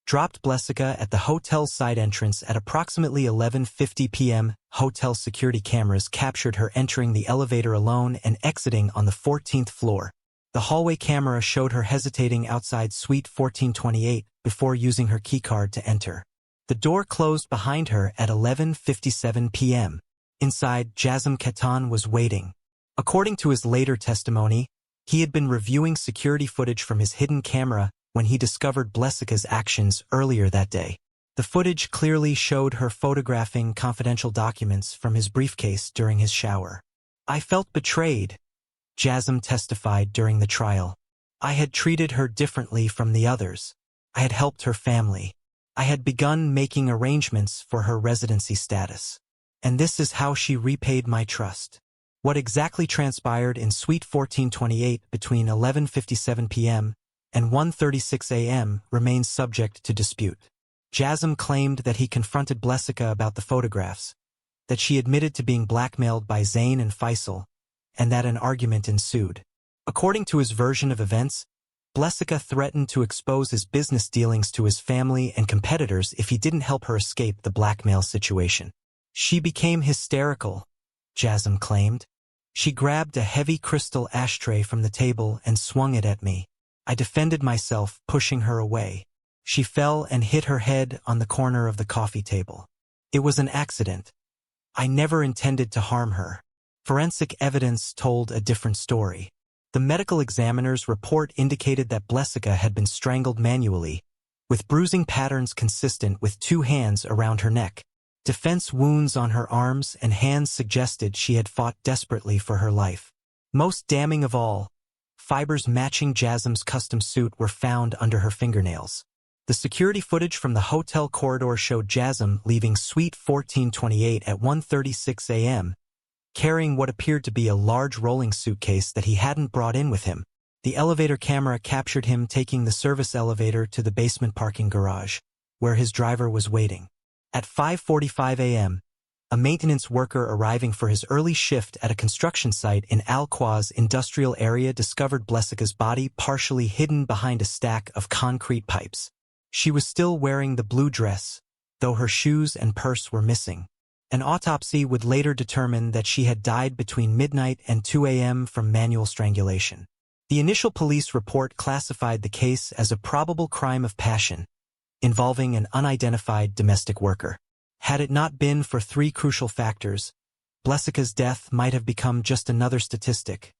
dropped Blessica at the hotel's side entrance at approximately 11:50 p.m. Hotel security cameras captured her entering the elevator alone and exiting on the 14th floor. The hallway camera showed her hesitating outside suite 1428 before using her keycard to enter. The door closed behind her at 11:57 p.m. Inside, Jasm Ketan was waiting. According to his later testimony, he had been reviewing security footage from his hidden camera when he discovered Blessica's actions earlier that day. The footage clearly showed her photographing confidential documents from his briefcase during his shower. I felt betrayed, Jasm testified during the trial. I had treated her differently from the others. I had helped her family. I had begun making arrangements for her residency status. And this is how she repaid my trust. What exactly transpired in Suite 1428 between 11:57 p.m. and 1:36 a.m. remains subject to dispute. Jasm claimed that he confronted Blessica about the photographs, that she admitted to being blackmailed by Zayn and Faisal, and that an argument ensued. According to his version of events, Blessica threatened to expose his business dealings to his family and competitors if he didn't help her escape the blackmail situation. She became hysterical, Jasm claimed. She grabbed a heavy crystal ashtray from the table and swung it at me. I defended myself, pushing her away. She fell and hit her head on the corner of the coffee table. It was an accident. I never intended to harm her. Forensic evidence told a different story. The medical examiner's report indicated that Blessica had been strangled manually, with bruising patterns consistent with 2 hands around her neck. Defense wounds on her arms and hands suggested she had fought desperately for her life. Most damning of all, fibers matching Jasm's custom suit were found under her fingernails. The security footage from the hotel corridor showed Jasm leaving Suite 1428 at 1:36 a.m., carrying what appeared to be a large rolling suitcase that he hadn't brought in with him. The elevator camera captured him taking the service elevator to the basement parking garage, where his driver was waiting. At 5:45 a.m., a maintenance worker arriving for his early shift at a construction site in Al-Quaz industrial area discovered Blessica's body partially hidden behind a stack of concrete pipes. She was still wearing the blue dress, though her shoes and purse were missing. An autopsy would later determine that she had died between midnight and 2 a.m. from manual strangulation. The initial police report classified the case as a probable crime of passion, involving an unidentified domestic worker. Had it not been for 3 crucial factors, Blessica's death might have become just another statistic,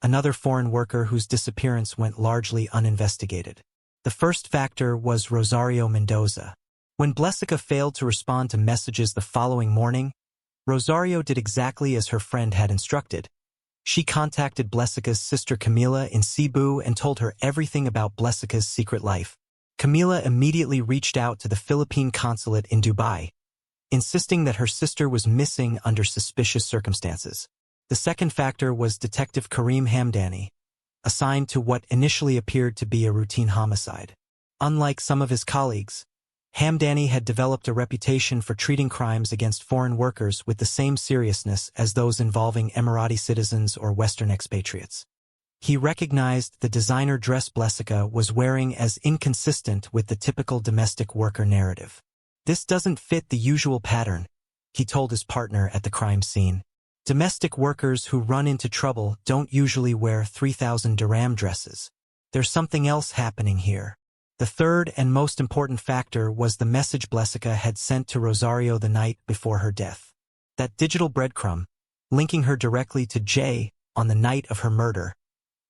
another foreign worker whose disappearance went largely uninvestigated. The first factor was Rosario Mendoza. When Blessica failed to respond to messages the following morning, Rosario did exactly as her friend had instructed. She contacted Blessica's sister Camila in Cebu and told her everything about Blessica's secret life. Camila immediately reached out to the Philippine consulate in Dubai, insisting that her sister was missing under suspicious circumstances. The second factor was Detective Karim Hamdani, assigned to what initially appeared to be a routine homicide. Unlike some of his colleagues, Hamdani had developed a reputation for treating crimes against foreign workers with the same seriousness as those involving Emirati citizens or Western expatriates. He recognized the designer dress Blessica was wearing as inconsistent with the typical domestic worker narrative. "This doesn't fit the usual pattern," he told his partner at the crime scene. "Domestic workers who run into trouble don't usually wear 3,000 dirham dresses. There's something else happening here." The third and most important factor was the message Blessica had sent to Rosario the night before her death. That digital breadcrumb, linking her directly to Jay on the night of her murder,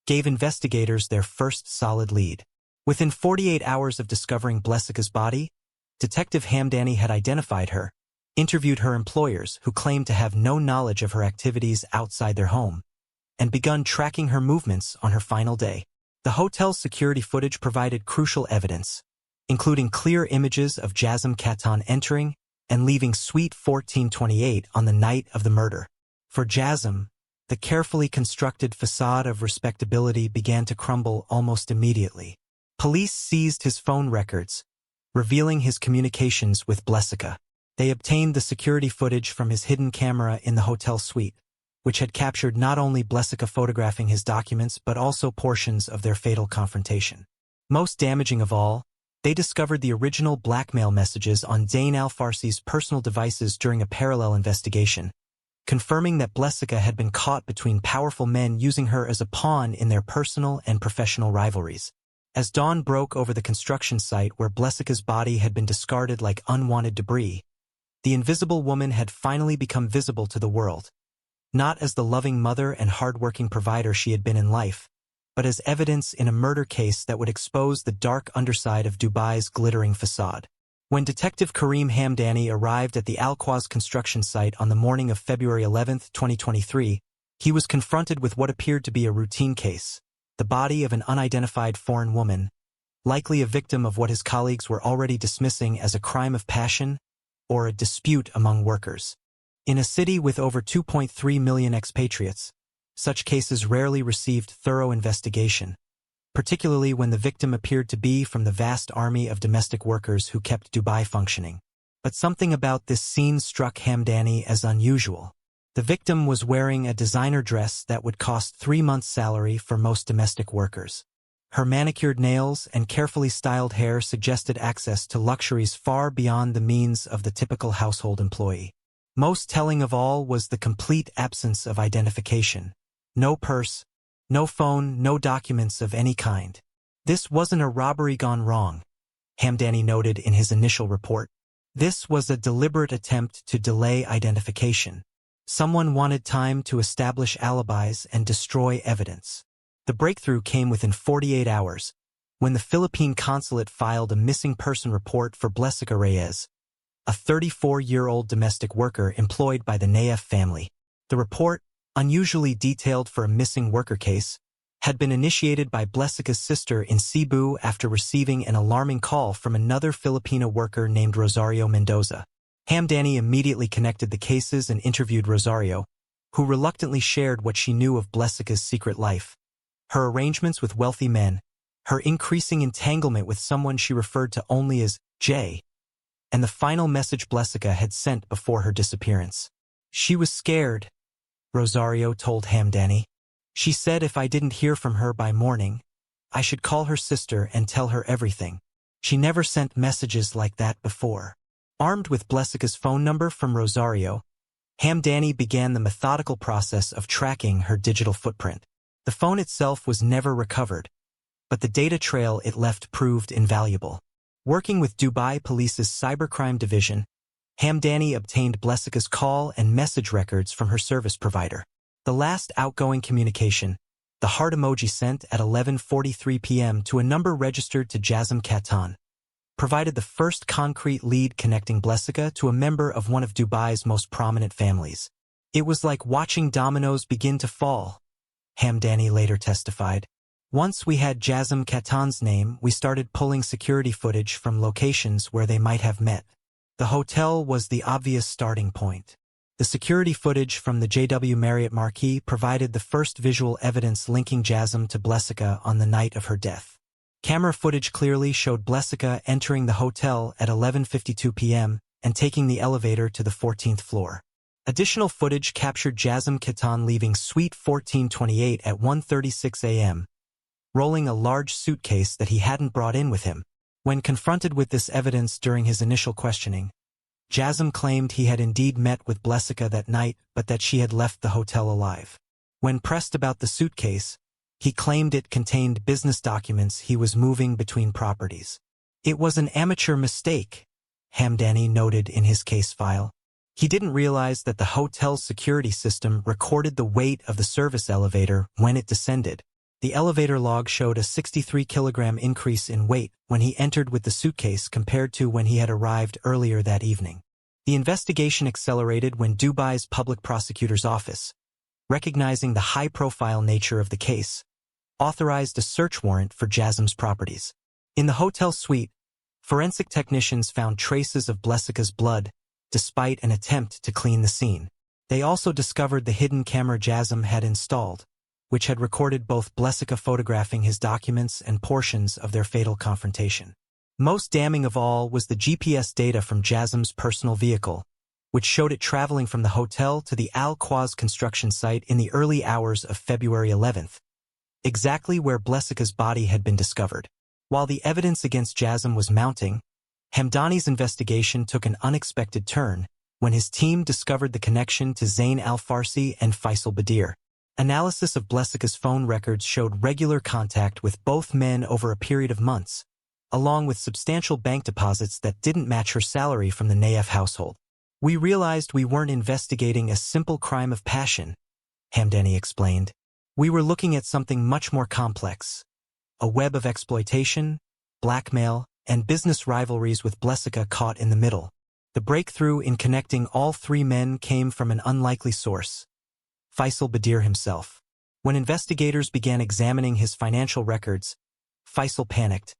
gave investigators their first solid lead. Within 48 hours of discovering Blessica's body, Detective Hamdani had identified her, interviewed her employers who claimed to have no knowledge of her activities outside their home, and begun tracking her movements on her final day. The hotel's security footage provided crucial evidence, including clear images of Jasm Katan entering and leaving Suite 1428 on the night of the murder. For Jasm, the carefully constructed facade of respectability began to crumble almost immediately. Police seized his phone records, revealing his communications with Blessica. They obtained the security footage from his hidden camera in the hotel suite, which had captured not only Blessica photographing his documents but also portions of their fatal confrontation. Most damaging of all, they discovered the original blackmail messages on Zayn al-Farsi's personal devices during a parallel investigation, confirming that Blessica had been caught between powerful men using her as a pawn in their personal and professional rivalries. As dawn broke over the construction site where Blessica's body had been discarded like unwanted debris, the invisible woman had finally become visible to the world, not as the loving mother and hard-working provider she had been in life, but as evidence in a murder case that would expose the dark underside of Dubai's glittering facade. When Detective Kareem Hamdani arrived at the Al-Quaz construction site on the morning of February 11, 2023, he was confronted with what appeared to be a routine case, the body of an unidentified foreign woman, likely a victim of what his colleagues were already dismissing as a crime of passion or a dispute among workers. In a city with over 2.3 million expatriates, such cases rarely received thorough investigation, particularly when the victim appeared to be from the vast army of domestic workers who kept Dubai functioning. But something about this scene struck Hamdani as unusual. The victim was wearing a designer dress that would cost 3 months' salary for most domestic workers. Her manicured nails and carefully styled hair suggested access to luxuries far beyond the means of the typical household employee. Most telling of all was the complete absence of identification. No purse, no phone, no documents of any kind. "This wasn't a robbery gone wrong," Hamdani noted in his initial report. "This was a deliberate attempt to delay identification. Someone wanted time to establish alibis and destroy evidence." The breakthrough came within 48 hours, when the Philippine consulate filed a missing person report for Blessica Reyes, a 34-year-old domestic worker employed by the Naif family. The report, unusually detailed for a missing worker case, had been initiated by Blessica's sister in Cebu after receiving an alarming call from another Filipina worker named Rosario Mendoza. Hamdani immediately connected the cases and interviewed Rosario, who reluctantly shared what she knew of Blessica's secret life. Her arrangements with wealthy men, her increasing entanglement with someone she referred to only as Jay, and the final message Blessica had sent before her disappearance. "She was scared," Rosario told Hamdani. "She said if I didn't hear from her by morning, I should call her sister and tell her everything. She never sent messages like that before." Armed with Blessica's phone number from Rosario, Hamdani began the methodical process of tracking her digital footprint. The phone itself was never recovered, but the data trail it left proved invaluable. Working with Dubai Police's Cybercrime Division, Hamdani obtained Blessica's call and message records from her service provider. The last outgoing communication, the heart emoji sent at 11:43 p.m. to a number registered to Jasm Katan, provided the first concrete lead connecting Blessica to a member of one of Dubai's most prominent families. "It was like watching dominoes begin to fall," Hamdani later testified. "Once we had Jasm Katan's name, we started pulling security footage from locations where they might have met. The hotel was the obvious starting point. The security footage from the JW Marriott Marquis provided the first visual evidence linking Jasm to Blessica on the night of her death. Camera footage clearly showed Blessica entering the hotel at 11:52 p.m. and taking the elevator to the 14th floor. Additional footage captured Jasm Khatan leaving Suite 1428 at 1:36 a.m., rolling a large suitcase that he hadn't brought in with him. When confronted with this evidence during his initial questioning, Jasm claimed he had indeed met with Blessica that night but that she had left the hotel alive. When pressed about the suitcase, he claimed it contained business documents he was moving between properties. It was an amateur mistake, Hamdani noted in his case file. He didn't realize that the hotel's security system recorded the weight of the service elevator when it descended. The elevator log showed a 63-kilogram increase in weight when he entered with the suitcase compared to when he had arrived earlier that evening. The investigation accelerated when Dubai's public prosecutor's office, recognizing the high-profile nature of the case, authorized a search warrant for Jasm's properties. In the hotel suite, forensic technicians found traces of Blessica's blood, despite an attempt to clean the scene. They also discovered the hidden camera Jasm had installed, which had recorded both Blessica photographing his documents and portions of their fatal confrontation. Most damning of all was the GPS data from Jasm's personal vehicle, which showed it traveling from the hotel to the Al Quaz construction site in the early hours of February 11th, exactly where Blessica's body had been discovered. While the evidence against Jasm was mounting, Hamdani's investigation took an unexpected turn when his team discovered the connection to Zain al-Farsi and Faisal Badir. Analysis of Blessica's phone records showed regular contact with both men over a period of months, along with substantial bank deposits that didn't match her salary from the Nayef household. "We realized we weren't investigating a simple crime of passion," Hamdani explained. "We were looking at something much more complex, a web of exploitation, blackmail, and business rivalries with Blessica caught in the middle. The breakthrough in connecting all three men came from an unlikely source, Faisal Badir himself. When investigators began examining his financial records, Faisal panicked,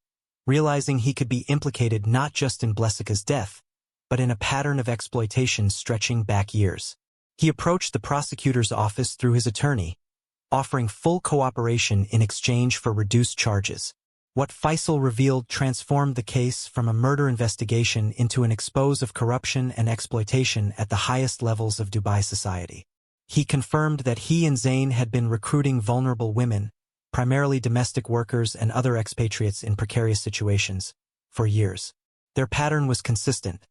realizing he could be implicated not just in Blessica's death, but in a pattern of exploitation stretching back years. He approached the prosecutor's office through his attorney, offering full cooperation in exchange for reduced charges. What Faisal revealed transformed the case from a murder investigation into an expose of corruption and exploitation at the highest levels of Dubai society. He confirmed that he and Zain had been recruiting vulnerable women, primarily domestic workers and other expatriates in precarious situations, for years. Their pattern was consistent.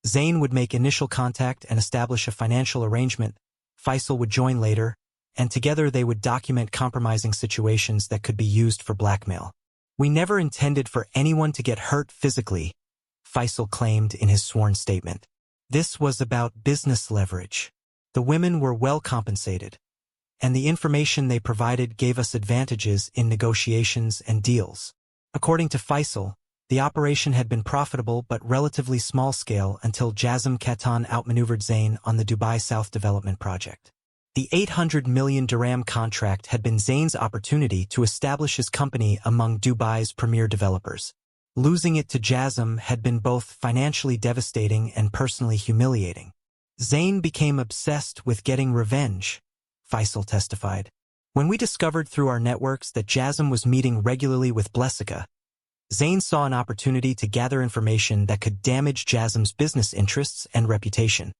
Zain would make initial contact and establish a financial arrangement. Faisal would join later, and together they would document compromising situations that could be used for blackmail. "We never intended for anyone to get hurt physically," Faisal claimed in his sworn statement. "This was about business leverage. The women were well compensated, and the information they provided gave us advantages in negotiations and deals." According to Faisal, the operation had been profitable but relatively small-scale until Jasm Khatan outmaneuvered Zain on the Dubai South Development Project. The 800 million dirham contract had been Zain's opportunity to establish his company among Dubai's premier developers. Losing it to Jasm had been both financially devastating and personally humiliating. "Zain became obsessed with getting revenge," Faisal testified. "When we discovered through our networks that Jasm was meeting regularly with Blessica, Zain saw an opportunity to gather information that could damage Jasm's business interests and reputation."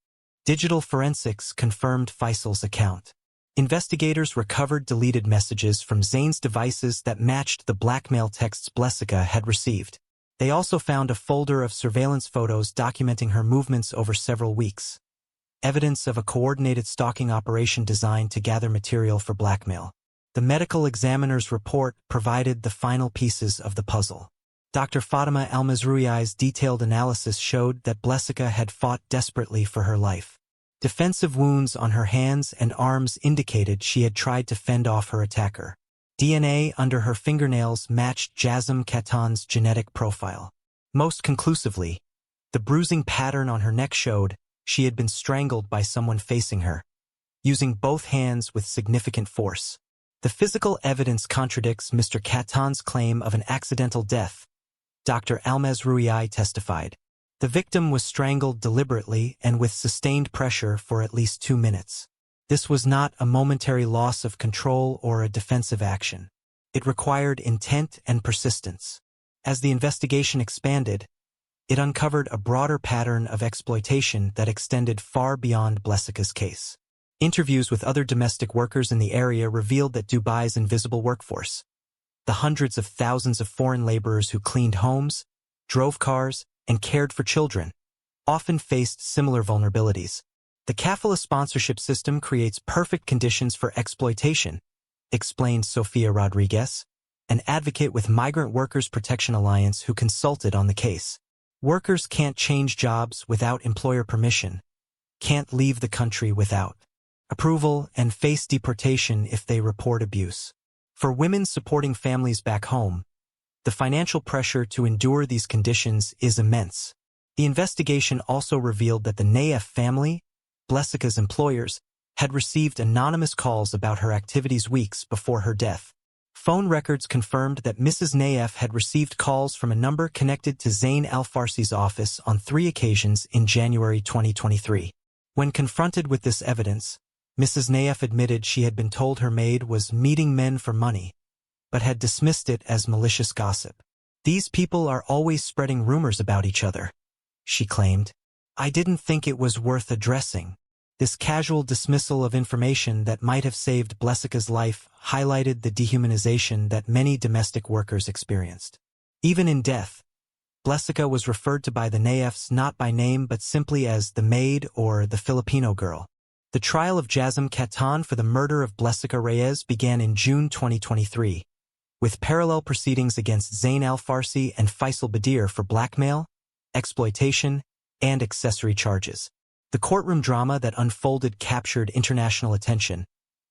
Digital forensics confirmed Faisal's account. Investigators recovered deleted messages from Zain's devices that matched the blackmail texts Blessica had received. They also found a folder of surveillance photos documenting her movements over several weeks, evidence of a coordinated stalking operation designed to gather material for blackmail. The medical examiner's report provided the final pieces of the puzzle. Dr. Fatima Al-Mazroui's detailed analysis showed that Blessica had fought desperately for her life. Defensive wounds on her hands and arms indicated she had tried to fend off her attacker. DNA under her fingernails matched Jasm Khatan's genetic profile. Most conclusively, the bruising pattern on her neck showed she had been strangled by someone facing her, using both hands with significant force. The physical evidence contradicts Mr. Khatan's claim of an accidental death, Dr. Al-Mazroui testified. The victim was strangled deliberately and with sustained pressure for at least 2 minutes. This was not a momentary loss of control or a defensive action. It required intent and persistence. As the investigation expanded, It uncovered a broader pattern of exploitation that extended far beyond Blessica's case. Interviews with other domestic workers in the area revealed that Dubai's invisible workforce, the hundreds of thousands of foreign laborers who cleaned homes, drove cars, and cared for children, often faced similar vulnerabilities. The kafala sponsorship system creates perfect conditions for exploitation, explained Sofia Rodriguez, an advocate with Migrant Workers Protection Alliance who consulted on the case. Workers can't change jobs without employer permission, can't leave the country without approval, and face deportation if they report abuse. For women supporting families back home, the financial pressure to endure these conditions is immense. The investigation also revealed that the Nayef family, Blessica's employers, had received anonymous calls about her activities weeks before her death. Phone records confirmed that Mrs. Nayef had received calls from a number connected to Zain Al-Farsi's office on 3 occasions in January 2023. When confronted with this evidence, Mrs. Nayef admitted she had been told her maid was meeting men for money, but had dismissed it as malicious gossip. "These people are always spreading rumors about each other," she claimed. "I didn't think it was worth addressing." This casual dismissal of information that might have saved Blessica's life highlighted the dehumanization that many domestic workers experienced. Even in death, Blessica was referred to by the Nayefs not by name but simply as the Maid or the Filipino girl. The trial of Jasm Katan for the murder of Blessica Reyes began in June 2023, with parallel proceedings against Zain Al-Farsi and Faisal Badir for blackmail, exploitation, and accessory charges. The courtroom drama that unfolded captured international attention,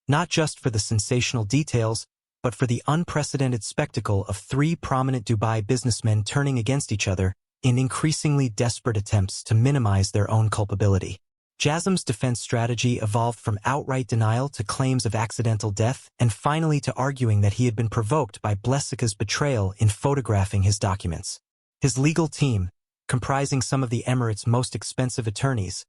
not just for the sensational details, but for the unprecedented spectacle of 3 prominent Dubai businessmen turning against each other in increasingly desperate attempts to minimize their own culpability. Jasm's defense strategy evolved from outright denial to claims of accidental death and finally to arguing that he had been provoked by Blessica's betrayal in photographing his documents. His legal team, comprising some of the Emirates' most expensive attorneys,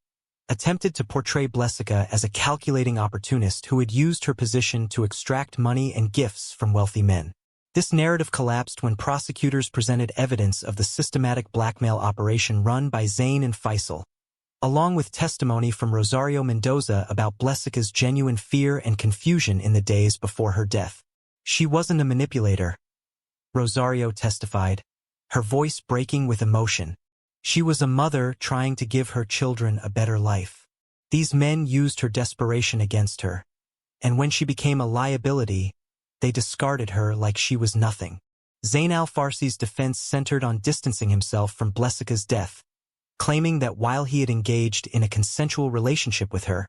attempted to portray Blessica as a calculating opportunist who had used her position to extract money and gifts from wealthy men. This narrative collapsed when prosecutors presented evidence of the systematic blackmail operation run by Zain and Faisal, along with testimony from Rosario Mendoza about Blessica's genuine fear and confusion in the days before her death. "She wasn't a manipulator," Rosario testified, her voice breaking with emotion. "She was a mother trying to give her children a better life. These men used her desperation against her, and when she became a liability, they discarded her like she was nothing." Zain Al-Farsi's defense centered on distancing himself from Blessica's death, claiming that while he had engaged in a consensual relationship with her,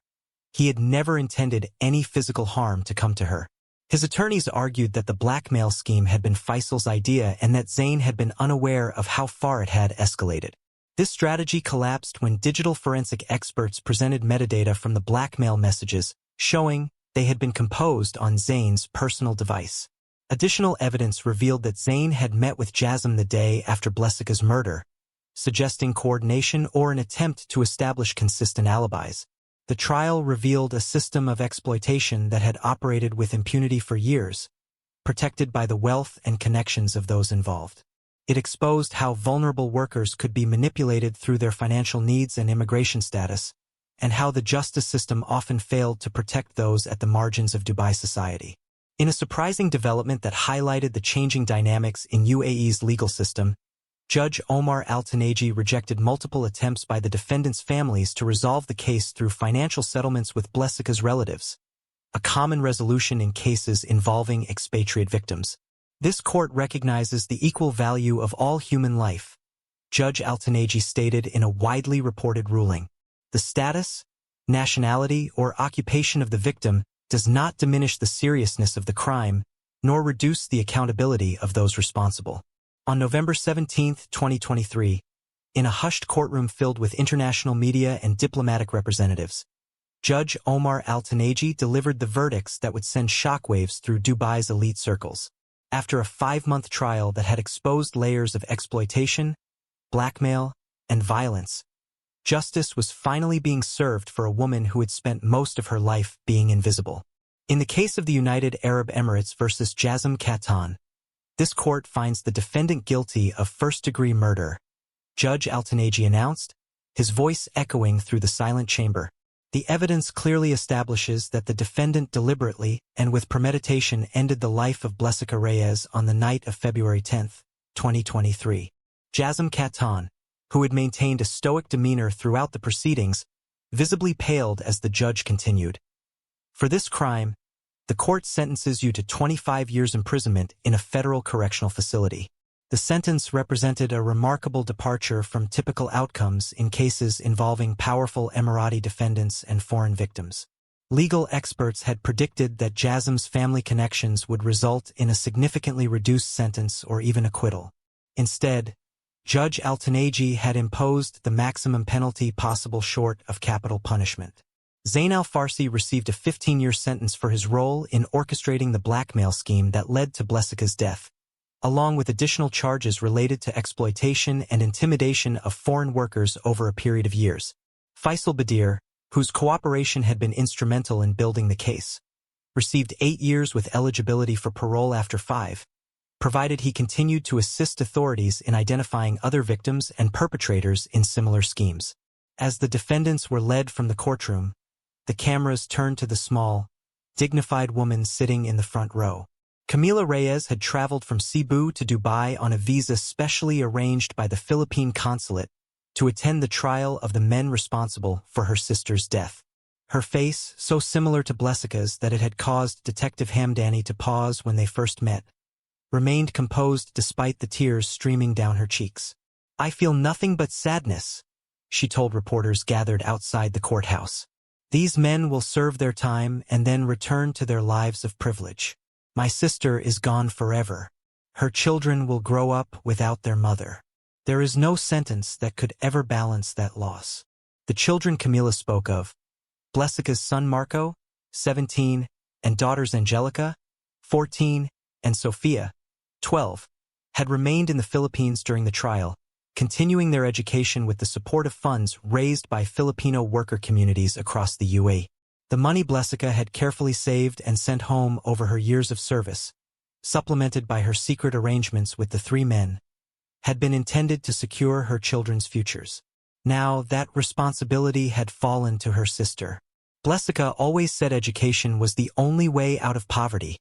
he had never intended any physical harm to come to her. His attorneys argued that the blackmail scheme had been Faisal's idea and that Zain had been unaware of how far it had escalated. This strategy collapsed when digital forensic experts presented metadata from the blackmail messages, showing they had been composed on Zain's personal device. Additional evidence revealed that Zain had met with Jasm the day after Blessica's murder, suggesting coordination or an attempt to establish consistent alibis. The trial revealed a system of exploitation that had operated with impunity for years, protected by the wealth and connections of those involved. It exposed how vulnerable workers could be manipulated through their financial needs and immigration status, and how the justice system often failed to protect those at the margins of Dubai society. In a surprising development that highlighted the changing dynamics in UAE's legal system, Judge Omar Al-Tanaji rejected multiple attempts by the defendants' families to resolve the case through financial settlements with Blessica's relatives, a common resolution in cases involving expatriate victims. "This court recognizes the equal value of all human life," Judge Al-Tanaji stated in a widely reported ruling. "The status, nationality, or occupation of the victim does not diminish the seriousness of the crime, nor reduce the accountability of those responsible." On November 17, 2023, in a hushed courtroom filled with international media and diplomatic representatives, Judge Omar Al-Tanaji delivered the verdicts that would send shockwaves through Dubai's elite circles. After a 5-month trial that had exposed layers of exploitation, blackmail, and violence, justice was finally being served for a woman who had spent most of her life being invisible. In the case of the United Arab Emirates versus Jasm Katan, this court finds the defendant guilty of first-degree murder, Judge Altanegi announced, his voice echoing through the silent chamber. The evidence clearly establishes that the defendant deliberately and with premeditation ended the life of Blessica Reyes on the night of February 10, 2023. Jasm Katan, who had maintained a stoic demeanor throughout the proceedings, visibly paled as the judge continued. For this crime, the court sentences you to 25 years imprisonment in a federal correctional facility. The sentence represented a remarkable departure from typical outcomes in cases involving powerful Emirati defendants and foreign victims. Legal experts had predicted that Jasm's family connections would result in a significantly reduced sentence or even acquittal. Instead, Judge Altanegi had imposed the maximum penalty possible short of capital punishment. Zain al-Farsi received a 15-year sentence for his role in orchestrating the blackmail scheme that led to Blessica's death, along with additional charges related to exploitation and intimidation of foreign workers over a period of years. Faisal Badir, whose cooperation had been instrumental in building the case, received 8 years with eligibility for parole after 5, provided he continued to assist authorities in identifying other victims and perpetrators in similar schemes. As the defendants were led from the courtroom, the cameras turned to the small, dignified woman sitting in the front row. Camila Reyes had traveled from Cebu to Dubai on a visa specially arranged by the Philippine consulate to attend the trial of the men responsible for her sister's death. Her face, so similar to Blessica's that it had caused Detective Hamdani to pause when they first met, remained composed despite the tears streaming down her cheeks. "I feel nothing but sadness," she told reporters gathered outside the courthouse. "These men will serve their time and then return to their lives of privilege. My sister is gone forever. Her children will grow up without their mother. There is no sentence that could ever balance that loss." The children Camila spoke of, Blessica's son Marco, 17, and daughters Angelica, 14, and Sophia, 12, had remained in the Philippines during the trial, continuing their education with the support of funds raised by Filipino worker communities across the UAE. The money Blessica had carefully saved and sent home over her years of service, supplemented by her secret arrangements with the 3 men, had been intended to secure her children's futures. Now that responsibility had fallen to her sister. Blessica always said education was the only way out of poverty,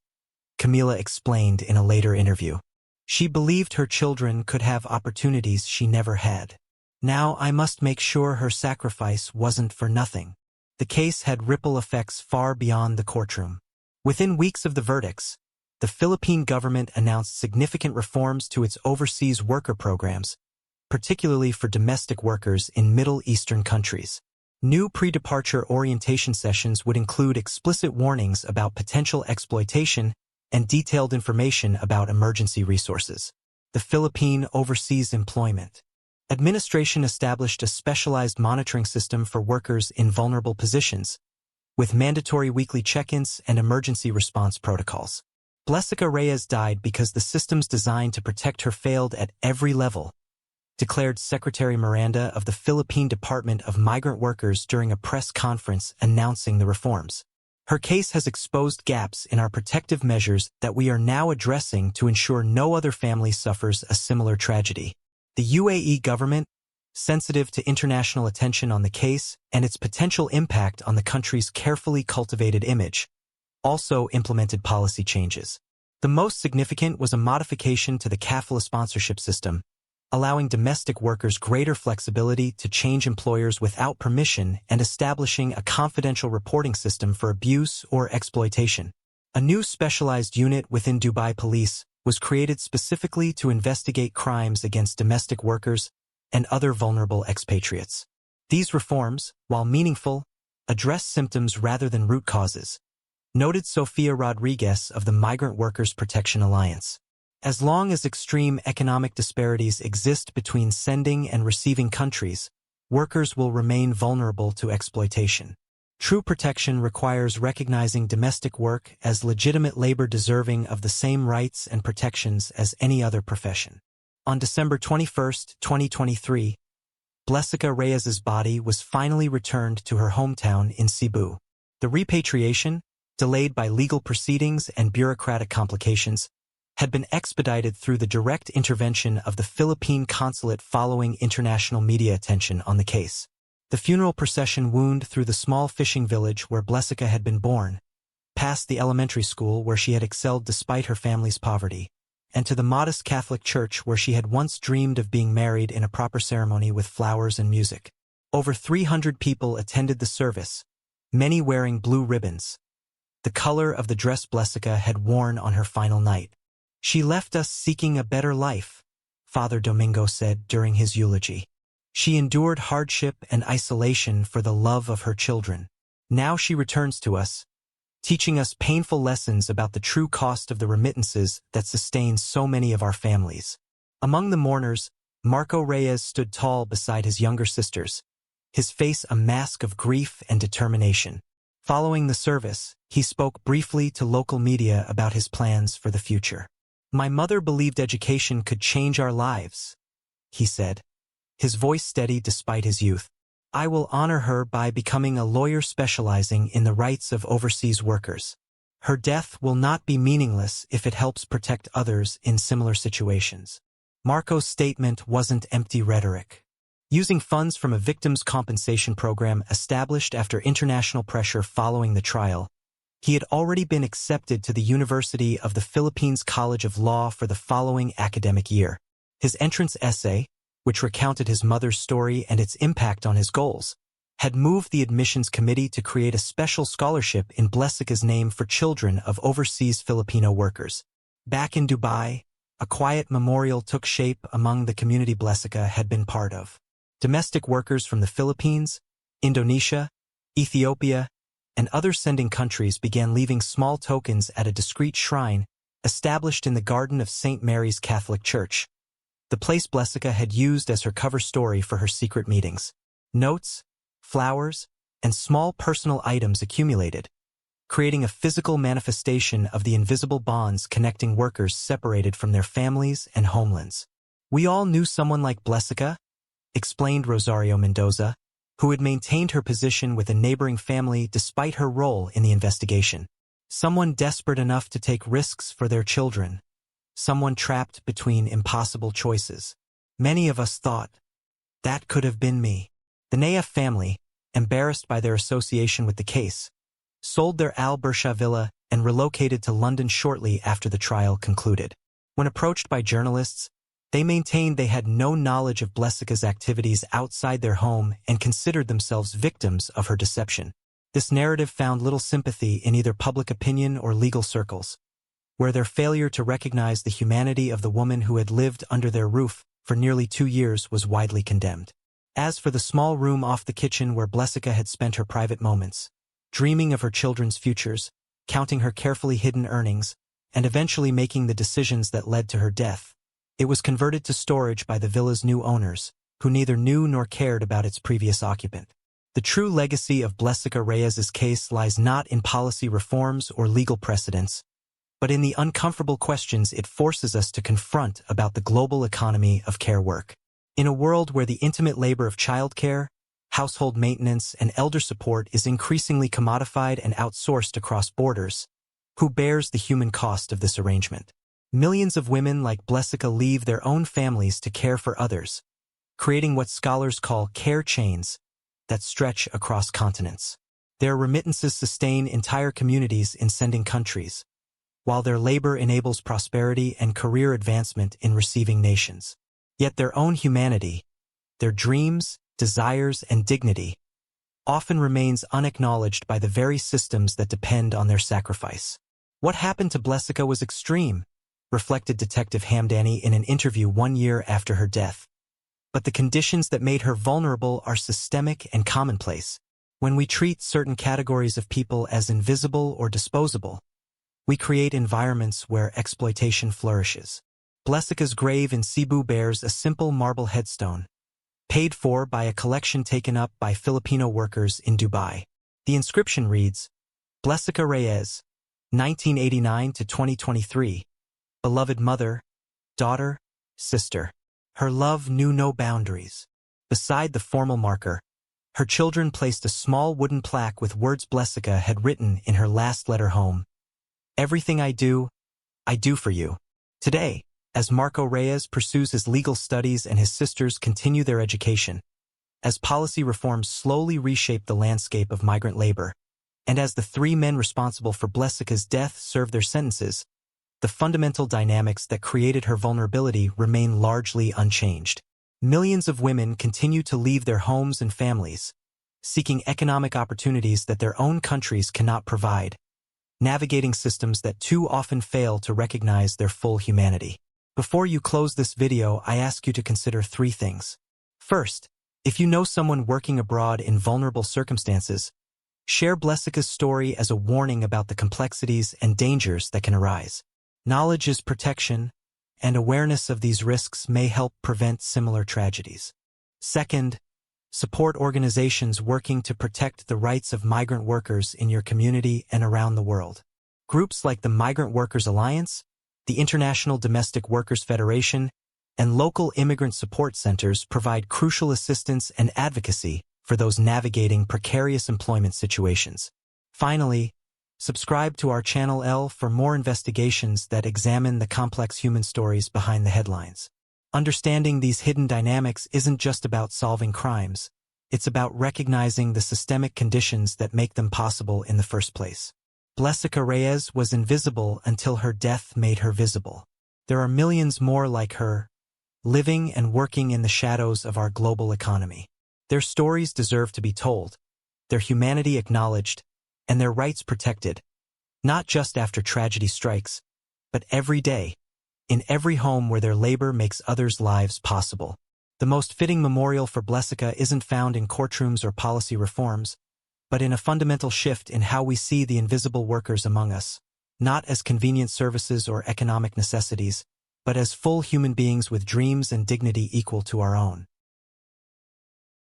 Camila explained in a later interview. She believed her children could have opportunities she never had. Now I must make sure her sacrifice wasn't for nothing. The case had ripple effects far beyond the courtroom. Within weeks of the verdicts, the Philippine government announced significant reforms to its overseas worker programs, particularly for domestic workers in Middle Eastern countries. New pre-departure orientation sessions would include explicit warnings about potential exploitation and detailed information about emergency resources. The Philippine Overseas Employment Administration established a specialized monitoring system for workers in vulnerable positions, with mandatory weekly check-ins and emergency response protocols. Blessica Reyes died because the systems designed to protect her failed at every level, declared Secretary Miranda of the Philippine Department of Migrant Workers during a press conference announcing the reforms. Her case has exposed gaps in our protective measures that we are now addressing to ensure no other family suffers a similar tragedy. The UAE government, sensitive to international attention on the case and its potential impact on the country's carefully cultivated image, also implemented policy changes. The most significant was a modification to the kafala sponsorship system, allowing domestic workers greater flexibility to change employers without permission and establishing a confidential reporting system for abuse or exploitation. A new specialized unit within Dubai Police was created specifically to investigate crimes against domestic workers and other vulnerable expatriates. These reforms, while meaningful, address symptoms rather than root causes, noted Sofia Rodriguez of the Migrant Workers Protection Alliance. As long as extreme economic disparities exist between sending and receiving countries, workers will remain vulnerable to exploitation. True protection requires recognizing domestic work as legitimate labor deserving of the same rights and protections as any other profession. On December 21, 2023, Blessica Reyes's body was finally returned to her hometown in Cebu. The repatriation, delayed by legal proceedings and bureaucratic complications, had been expedited through the direct intervention of the Philippine consulate following international media attention on the case. The funeral procession wound through the small fishing village where Blessica had been born, past the elementary school where she had excelled despite her family's poverty, and to the modest Catholic church where she had once dreamed of being married in a proper ceremony with flowers and music. Over 300 people attended the service, many wearing blue ribbons, the color of the dress Blessica had worn on her final night. "She left us seeking a better life," Father Domingo said during his eulogy. "She endured hardship and isolation for the love of her children. Now she returns to us, teaching us painful lessons about the true cost of the remittances that sustain so many of our families." Among the mourners, Marco Reyes stood tall beside his younger sisters, his face a mask of grief and determination. Following the service, he spoke briefly to local media about his plans for the future. "My mother believed education could change our lives," he said, his voice steady despite his youth. "I will honor her by becoming a lawyer specializing in the rights of overseas workers. Her death will not be meaningless if it helps protect others in similar situations." Marco's statement wasn't empty rhetoric. Using funds from a victims' compensation program established after international pressure following the trial, he had already been accepted to the University of the Philippines College of Law for the following academic year. His entrance essay, which recounted his mother's story and its impact on his goals, had moved the admissions committee to create a special scholarship in Blessica's name for children of overseas Filipino workers. Back in Dubai, a quiet memorial took shape among the community Blessica had been part of. Domestic workers from the Philippines, Indonesia, Ethiopia, and other sending countries began leaving small tokens at a discreet shrine established in the garden of St. Mary's Catholic Church, the place Blessica had used as her cover story for her secret meetings. Notes, flowers, and small personal items accumulated, creating a physical manifestation of the invisible bonds connecting workers separated from their families and homelands. "We all knew someone like Blessica," explained Rosario Mendoza, who had maintained her position with a neighboring family despite her role in the investigation. "Someone desperate enough to take risks for their children. Someone trapped between impossible choices. Many of us thought, that could have been me." The Naya family, embarrassed by their association with the case, sold their Al Bersha villa and relocated to London shortly after the trial concluded. When approached by journalists, they maintained they had no knowledge of Blessica's activities outside their home and considered themselves victims of her deception. This narrative found little sympathy in either public opinion or legal circles, where their failure to recognize the humanity of the woman who had lived under their roof for nearly 2 years was widely condemned. As for the small room off the kitchen where Blessica had spent her private moments, dreaming of her children's futures, counting her carefully hidden earnings, and eventually making the decisions that led to her death, it was converted to storage by the villa's new owners, who neither knew nor cared about its previous occupant. The true legacy of Blessica Reyes's case lies not in policy reforms or legal precedents, but in the uncomfortable questions it forces us to confront about the global economy of care work. In a world where the intimate labor of childcare, household maintenance, and elder support is increasingly commodified and outsourced across borders, who bears the human cost of this arrangement? Millions of women like Blessica leave their own families to care for others, creating what scholars call care chains that stretch across continents. Their remittances sustain entire communities in sending countries, while their labor enables prosperity and career advancement in receiving nations. Yet their own humanity, their dreams, desires, and dignity, often remains unacknowledged by the very systems that depend on their sacrifice. "What happened to Blessica was extreme," reflected Detective Hamdani in an interview 1 year after her death. "But the conditions that made her vulnerable are systemic and commonplace. When we treat certain categories of people as invisible or disposable, we create environments where exploitation flourishes." Blessica's grave in Cebu bears a simple marble headstone, paid for by a collection taken up by Filipino workers in Dubai. The inscription reads, "Blessica Reyes, 1989 to 2023. Beloved mother, daughter, sister." Her love knew no boundaries. Beside the formal marker, her children placed a small wooden plaque with words Blessica had written in her last letter home. "Everything I do for you." Today, as Marco Reyes pursues his legal studies and his sisters continue their education, as policy reforms slowly reshape the landscape of migrant labor, and as the three men responsible for Blessica's death serve their sentences, the fundamental dynamics that created her vulnerability remain largely unchanged. Millions of women continue to leave their homes and families, seeking economic opportunities that their own countries cannot provide, navigating systems that too often fail to recognize their full humanity. Before you close this video, I ask you to consider three things. First, if you know someone working abroad in vulnerable circumstances, share Blessica's story as a warning about the complexities and dangers that can arise. Knowledge is protection, and awareness of these risks may help prevent similar tragedies. Second, support organizations working to protect the rights of migrant workers in your community and around the world. Groups like the Migrant Workers Alliance, the International Domestic Workers Federation, and local immigrant support centers provide crucial assistance and advocacy for those navigating precarious employment situations. Finally, subscribe to our channel L for more investigations that examine the complex human stories behind the headlines. Understanding these hidden dynamics isn't just about solving crimes, it's about recognizing the systemic conditions that make them possible in the first place. Blessica Reyes was invisible until her death made her visible. There are millions more like her, living and working in the shadows of our global economy. Their stories deserve to be told, their humanity acknowledged, and their rights protected, not just after tragedy strikes, but every day, in every home where their labor makes others' lives possible. The most fitting memorial for Blessica isn't found in courtrooms or policy reforms, but in a fundamental shift in how we see the invisible workers among us, not as convenient services or economic necessities, but as full human beings with dreams and dignity equal to our own.